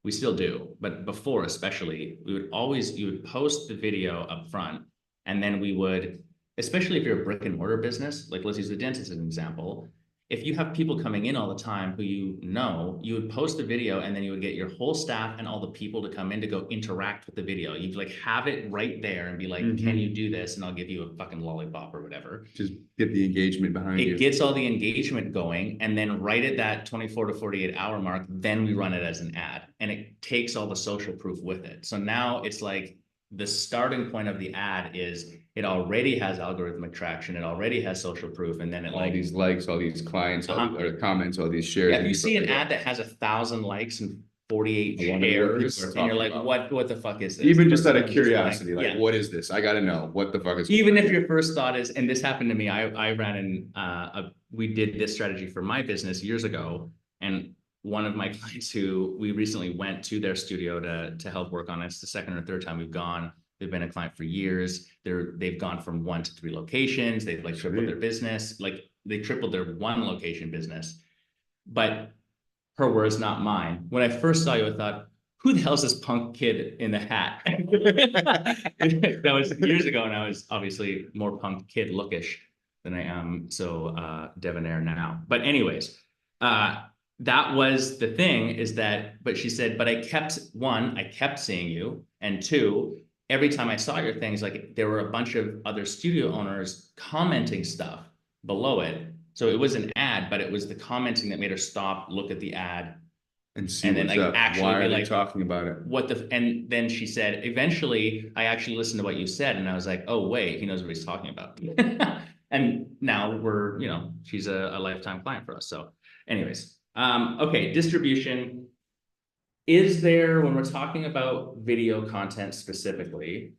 we still do. But before, especially, you would post the video up front, and then we would, especially if you're a brick and mortar business, like let's use the dentist as an example. If you have people coming in all the time who you would post the video, and then you would get your whole staff and all the people to come in to go interact with the video. You'd like have it right there and be like, can you do this? And I'll give you a fucking lollipop or whatever. Just get the engagement behind you. It gets all the engagement going. And then right at that 24 to 48 hour mark, then we run it as an ad, and it takes all the social proof with it. So now it's like the starting point of the ad is it already has algorithmic traction, it already has social proof, and then it all these likes, all these clients, or comments, all these shares. Yeah, if you see an ad that has 1,000 likes and 48 shares, and you're like, what the fuck is this? Even just out of curiosity, like, what is this? I gotta know what the fuck is. Even if your first thought is, and this happened to me, I ran in we did this strategy for my business years ago, and one of my clients who we recently went to their studio to help work on it. It's the second or third time we've gone. They've been a client for years. They've gone from 1 to 3 locations. They've like tripled their business. Like they tripled their 1 location business. But her words, not mine. When I first saw you, I thought, who the hell is this punk kid in the hat? That was years ago, and I was obviously more punk kid lookish than I am so debonair now. But anyways, that was the thing, is that, but she said, but I kept seeing you, and 2, every time I saw your things, like there were a bunch of other studio owners commenting stuff below it. So it was an ad, but it was the commenting that made her stop, look at the ad, and see and then like up. Actually why are they talking about it? And then she said, eventually, I actually listened to what you said, and I was like, oh wait, he knows what he's talking about. And now we're, she's a lifetime client for us. So, anyways, okay, distribution. Is there, when we're talking about video content specifically,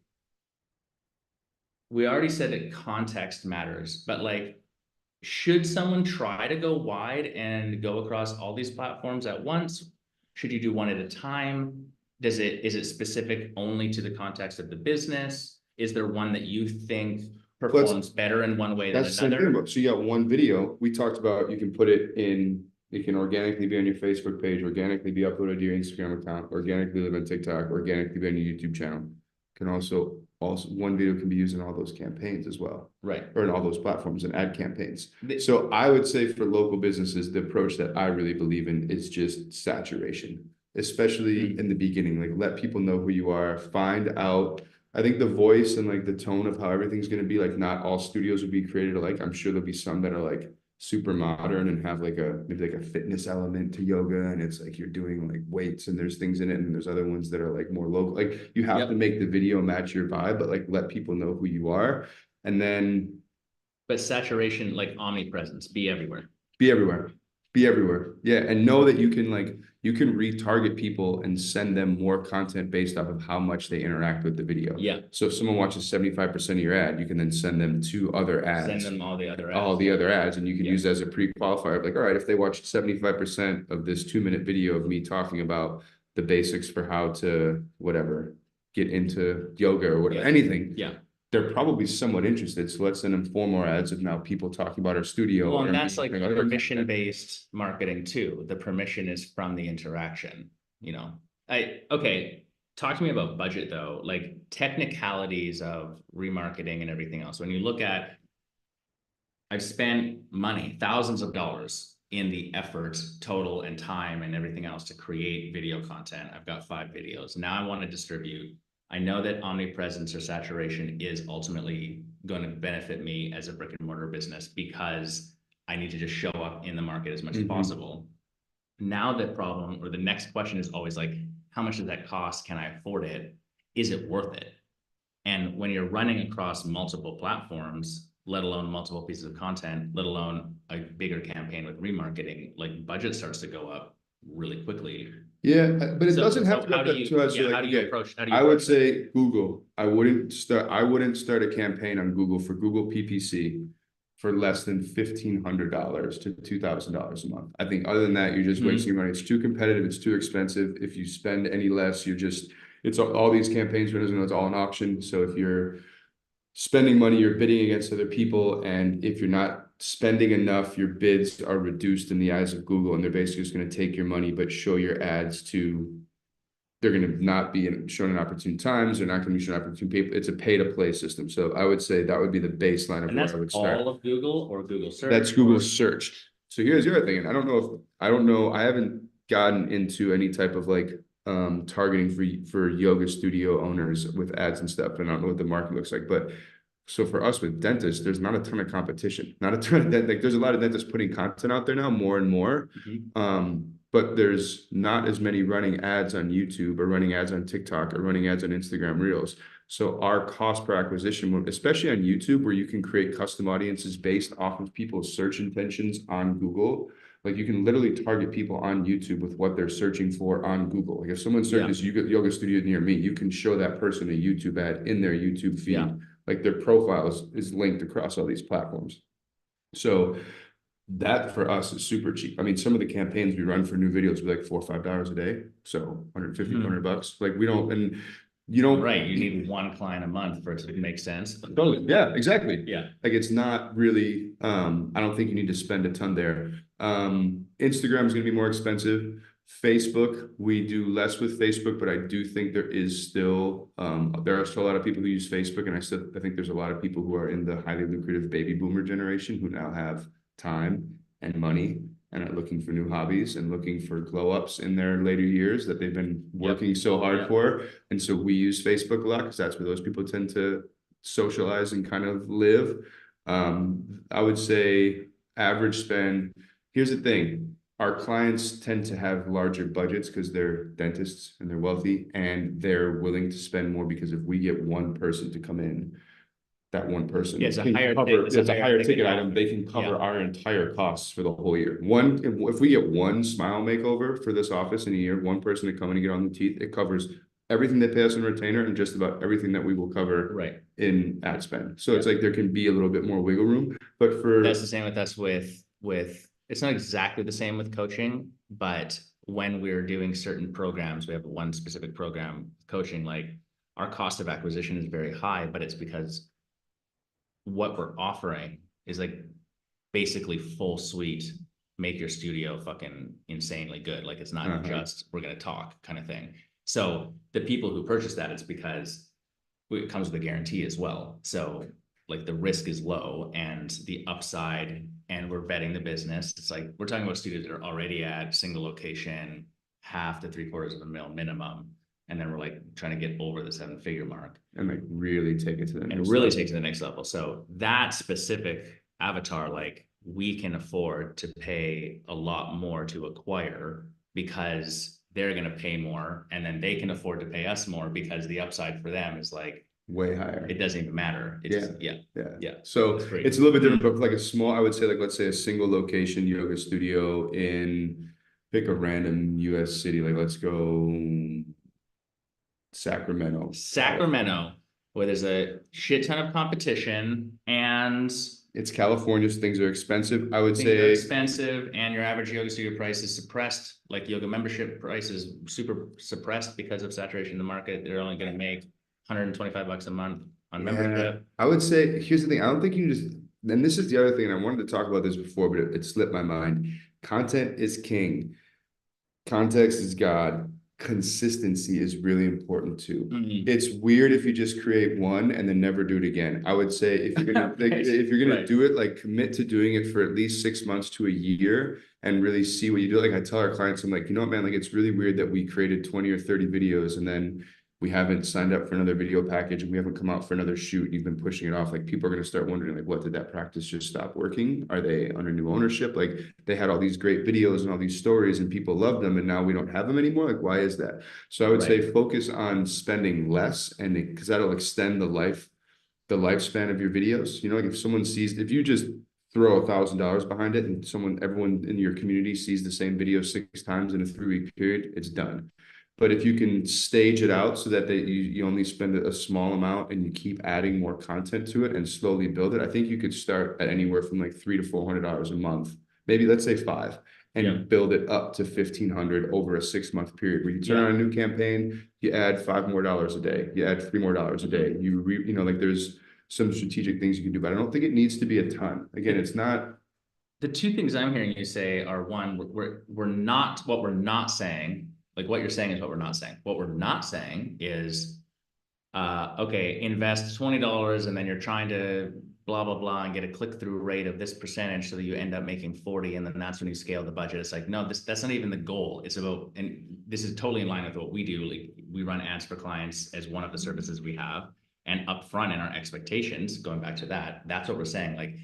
we already said that context matters, but like, should someone try to go wide and go across all these platforms at once? Should you do one at a time? Is it specific only to the context of the business? Is there one that you think performs better in one way than That's the same another? thing, but so you got one video, we talked about, you can put it in, it can organically be on your Facebook page, organically be uploaded to your Instagram account, organically live on TikTok, organically be on your YouTube channel. Can also one video can be used in all those campaigns as well. Right. Or in all those platforms and ad campaigns. So I would say for local businesses, the approach that I really believe in is just saturation, especially in the beginning. Like, let people know who you are, find out. I think the voice and like the tone of how everything's going to be, like, not all studios will be created alike. I'm sure there'll be some that are like super modern and have like maybe like a fitness element to yoga, and it's like you're doing like weights and there's things in it, and there's other ones that are like more local. Like, you have to make the video match your vibe, but like let people know who you are. And then, but saturation, like omnipresence, be everywhere. Be everywhere. Be everywhere. Yeah. And know that you can retarget people and send them more content based off of how much they interact with the video. Yeah. So if someone watches 75% of your ad, you can then send them two other ads. Send them all the other ads. All the other ads. And you can use as a pre-qualifier. Like, all right, if they watch 75% of this 2-minute video of me talking about the basics for how to whatever, get into yoga or whatever, anything. Yeah. They're probably somewhat interested. So let's send them 4 more ads of now people talking about our studio. Well, and that's like permission-based marketing too. The permission is from the interaction, you know. Okay, talk to me about budget though, like technicalities of remarketing and everything else. When you look at, I've spent money, thousands of dollars in the effort, total and time and everything else to create video content. I've got 5 videos. Now I want to distribute. I know that omnipresence or saturation is ultimately going to benefit me as a brick and mortar business because I need to just show up in the market as much as possible. Now the problem or the next question is always like, how much does that cost? Can I afford it? Is it worth it? And when you're running across multiple platforms, let alone multiple pieces of content, let alone a bigger campaign with remarketing, like budget starts to go up really quickly. Yeah, but it doesn't have to go up that too much. How do you approach? I would say Google. I wouldn't start a campaign on Google for Google PPC for less than $1,500 to $2,000 a month. I think other than that, you're just wasting your money. It's too competitive. It's too expensive. If you spend any less, it's all these campaigns, it's all an auction. So if you're spending money, you're bidding against other people. And if you're not spending enough, your bids are reduced in the eyes of Google, and they're basically just going to take your money, but show your ads to, they're going to not be shown in opportune times. They're not going to be shown opportune people. It's a pay to play system. So I would say that would be the baseline of where I would start. All of Google or Google search? That's Google search. So here's the other thing. And I don't know. I haven't gotten into any type of like targeting for yoga studio owners with ads and stuff. And I don't know what the market looks like, but so for us with dentists, there's not a ton of competition, not a ton of like there's a lot of dentists putting content out there now, more and more. But there's not as many running ads on YouTube or running ads on TikTok or running ads on Instagram Reels. So our cost per acquisition, especially on YouTube, where you can create custom audiences based off of people's search intentions on Google. Like, you can literally target people on YouTube with what they're searching for on Google. Like, if someone searches yoga studio near me, you can show that person a YouTube ad in their YouTube feed. Like, their profile is linked across all these platforms. So that for us is super cheap. I mean, some of the campaigns we run for new videos be like $4 or $5 a day. So $150, $200. Like, we don't, and you don't. Right. You need one client a month for it to make sense. Totally. Yeah, exactly. Yeah. Like, it's not really, I don't think you need to spend a ton there. Instagram is going to be more expensive. Facebook, we do less with Facebook, but I do think there are still a lot of people who use Facebook. And I think there's a lot of people who are in the highly lucrative baby boomer generation who now have time and money and are looking for new hobbies and looking for glow ups in their later years that they've been working so hard for. And so we use Facebook a lot because that's where those people tend to socialize and kind of live. I would say average spend. Here's the thing. Our clients tend to have larger budgets because they're dentists and they're wealthy, and they're willing to spend more because if we get one person to come in, that one person it's a higher ticket item. They can cover our entire costs for the whole year. If we get one smile makeover for this office in a year, one person to come in and get on the teeth, it covers everything they pay us in retainer and just about everything that we will cover Right. in ad spend. So it's like there can be a little bit more wiggle room, but for That's the same with us with it's not exactly the same with coaching, but when we're doing certain programs, we have one specific program coaching, like our cost of acquisition is very high, but it's because what we're offering is like basically full suite, make your studio fucking insanely good. Like it's not just we're gonna talk kind of thing. So the people who purchase that, it's because it comes with a guarantee as well. So like the risk is low and the upside, and we're vetting the business. It's like we're talking about studios that are already at single location, half to three-quarters of a mil minimum. And then we're like trying to get over the 7-figure mark and like really take it to the and really take to the next level. So that specific avatar, like we can afford to pay a lot more to acquire because they're going to pay more, and then they can afford to pay us more because the upside for them is like way higher. It doesn't even matter. Yeah. So it's a little bit different, but like a small, I would say, like, let's say a single location yoga studio in, pick a random US city, like let's go Sacramento, where there's a shit ton of competition and it's California, so things are expensive. I would things are say expensive, and your average yoga studio price is suppressed. Like yoga membership price is super suppressed because of saturation in the market. They're only going to make $125 a month on membership. I would say, here's the thing. I don't think you just, and this is the other thing, and I wanted to talk about this before, but it slipped my mind. Content is king. Context is God. Consistency is really important too. It's weird if you just create one and then never do it again. I would say if you're gonna if you're gonna do it, like commit to doing it for at least 6 months to a year and really see what you do. Like I tell our clients, I'm like, you know what, man, like it's really weird that we created 20 or 30 videos and then we haven't signed up for another video package and we haven't come out for another shoot. And you've been pushing it off. Like people are going to start wondering, like, what, did that practice just stop working? Are they under new ownership? Like they had all these great videos and all these stories and people loved them and now we don't have them anymore. Like, why is that? So I would say focus on spending less, and because that'll extend the lifespan of your videos. You know, like if someone sees, if you just throw $1,000 behind it and everyone in your community sees the same video 6 times in a 3-week period, it's done. But if you can stage it out so that you only spend a small amount and you keep adding more content to it and slowly build it, I think you could start at anywhere from like $300 to $400 a month, maybe let's say 5, and build it up to $1,500 over a 6-month period where you turn on a new campaign, you add $5 more a day, you add $3 more a day, you know, like there's some strategic things you can do, but I don't think it needs to be a ton. Again, it's not. The two things I'm hearing you say are, one, we're not, what we're not saying. Like what you're saying is what we're not saying. What we're not saying is, okay, invest $20 and then you're trying to blah, blah, blah, and get a click-through rate of this percentage so that you end up making 40, and then that's when you scale the budget. It's like, no, that's not even the goal. It's about, and this is totally in line with what we do. Like we run ads for clients as one of the services we have, and upfront in our expectations, going back to that, that's what we're saying. Like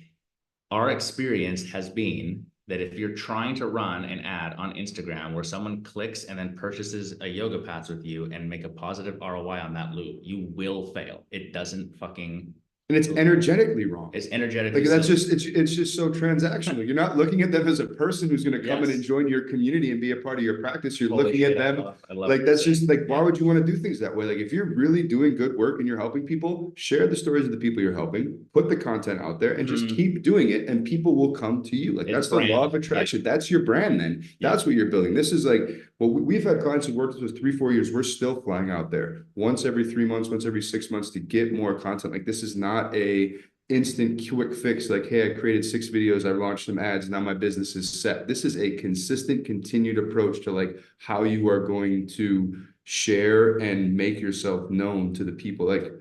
our experience has been that if you're trying to run an ad on Instagram where someone clicks and then purchases a yoga pants with you and make a positive ROI on that loop, you will fail. It doesn't fucking. And it's energetically wrong. It's energetically. Like that's just, it's just so transactional. You're not looking at them as a person who's going to come and join your community and be a part of your practice. You're looking at them like, that's just like, why would you want to do things that way? Like if you're really doing good work and you're helping people, share the stories of the people you're helping, put the content out there and just keep doing it. And people will come to you. Like that's the law of attraction. That's your brand. Then that's what you're building. This is like, well, we've had clients who worked with us 3-4 years. We're still flying out there once every 3 months, once every 6 months to get more content. Like this is not a instant quick fix. Like, hey, I created 6 videos. I launched some ads. Now my business is set. This is a consistent, continued approach to like how you are going to share and make yourself known to the people. Like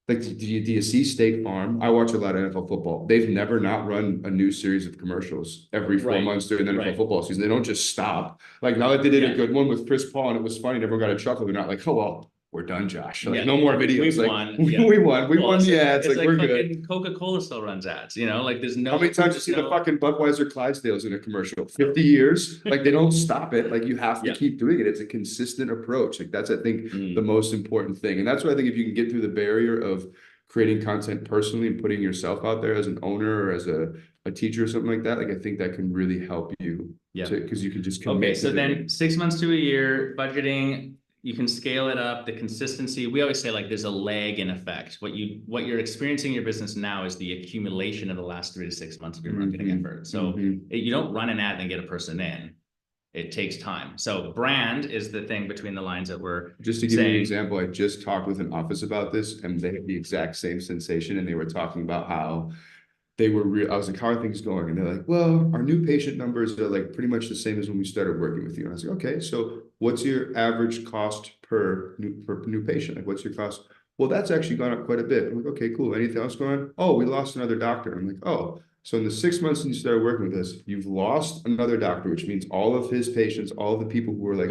do you see State Farm? I watch a lot of NFL football. They've never not run a new series of commercials every 4 months during the NFL football season. They don't just stop. Like now that they did a good one with Chris Paul and it was funny and everyone got a chuckle, they're not like, oh, well, we're done, Josh. Like no more videos. We won the ads. Like we're good. Coca-Cola still runs ads, you know, like there's no. How many times you see the fucking Budweiser Clydesdales in a commercial? 50 years. Like they don't stop it. Like you have to keep doing it. It's a consistent approach. Like that's, I think, the most important thing. And that's why I think if you can get through the barrier of creating content personally and putting yourself out there as an owner or as a teacher or something like that, like I think that can really help you. Because you can just commit. Okay, so then 6 months to a year, budgeting, you can scale it up. The consistency, we always say like there's a lag in effect. What you're experiencing in your business now is the accumulation of the last 3 to 6 months of your marketing effort. So you don't run an ad and get a person in. It takes time. So brand is the thing between the lines that we're just to give you an example. I just talked with an office about this, and they had the exact same sensation, and they were talking about how they were real. I was like, how are things going? And they're like, well, our new patient numbers are like pretty much the same as when we started working with you. And I was like, okay, so what's your average cost per new patient? Like, what's your cost? Well, that's actually gone up quite a bit. I'm like, okay, cool. Anything else going on? Oh, we lost another doctor. I'm like, oh, so in the 6 months since you started working with us, you've lost another doctor, which means all of his patients, all of the people who were like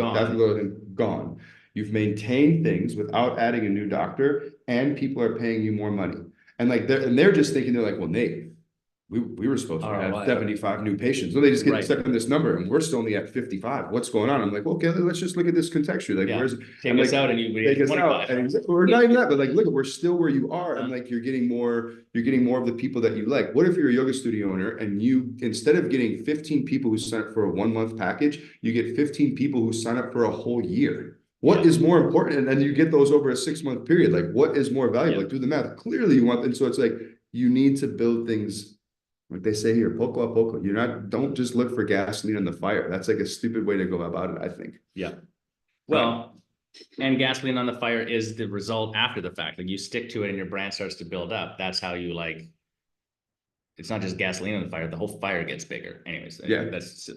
gone. You've maintained things without adding a new doctor, and people are paying you more money. And like they're just thinking, they're like, well, Nate, we were supposed to have 75 new patients. So they just get stuck on this number, and we're still only at 55. What's going on? I'm like, well, okay, let's just look at this contextually. Like, where's take us out and you take us out, or not even that, but like, look, we're still where you are, and like you're getting more of the people that you like. What if you're a yoga studio owner and you, instead of getting 15 people who sign up for a 1 month package, you get 15 people who sign up for a whole year? What is more important? And then you get those over a 6 month period. Like, what is more valuable? Like, do the math. Clearly you want, and so it's like, you need to build things, like they say here, poco a poco. Don't just look for gasoline on the fire. That's like a stupid way to go about it, I think. Yeah. Well, and gasoline on the fire is the result after the fact. Like, you stick to it and your brand starts to build up. That's how you, like, it's not just gasoline on the fire, the whole fire gets bigger. Anyways, yeah, that's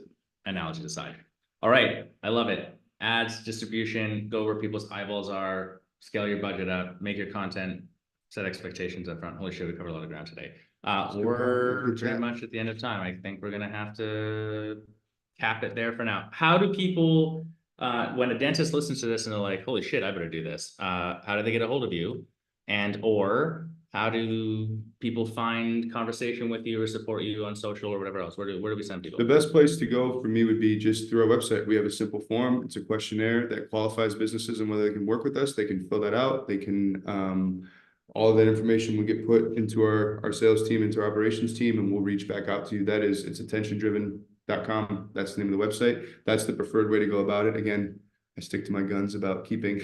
analogy aside. All right, I love it. Ads, distribution, go where people's eyeballs are, scale your budget up, make your content, set expectations up front. Holy shit, we covered a lot of ground today. We're pretty much at the end of time. I think we're gonna have to cap it there for now. How do people, when a dentist listens to this and they're like, holy shit, I better do this, how do they get a hold of you? And or how do people find conversation with you or support you on social or whatever else? Where do we send people? The best place to go for me would be just through our website. We have a simple form. It's a questionnaire that qualifies businesses and whether they can work with us. They can fill that out. They can, all of that information will get put into our sales team, into our operations team, and we'll reach back out to you. It's attentiondriven.com. That's the name of the website. That's the preferred way to go about it. Again, I stick to my guns about keeping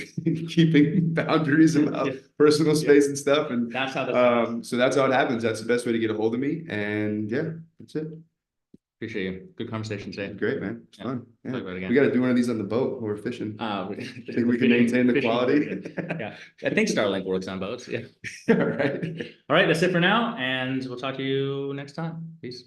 boundaries about personal space and stuff. And that's how so that's how it happens. That's the best way to get a hold of me. And yeah, that's it. Appreciate you. Good conversation today. Great, man. It's fun. Yeah. We got to do one of these on the boat when we're fishing. Think we can maintain the quality. Yeah, I think Starlink works on boats. Yeah. All right. All right. That's it for now, and we'll talk to you next time. Peace.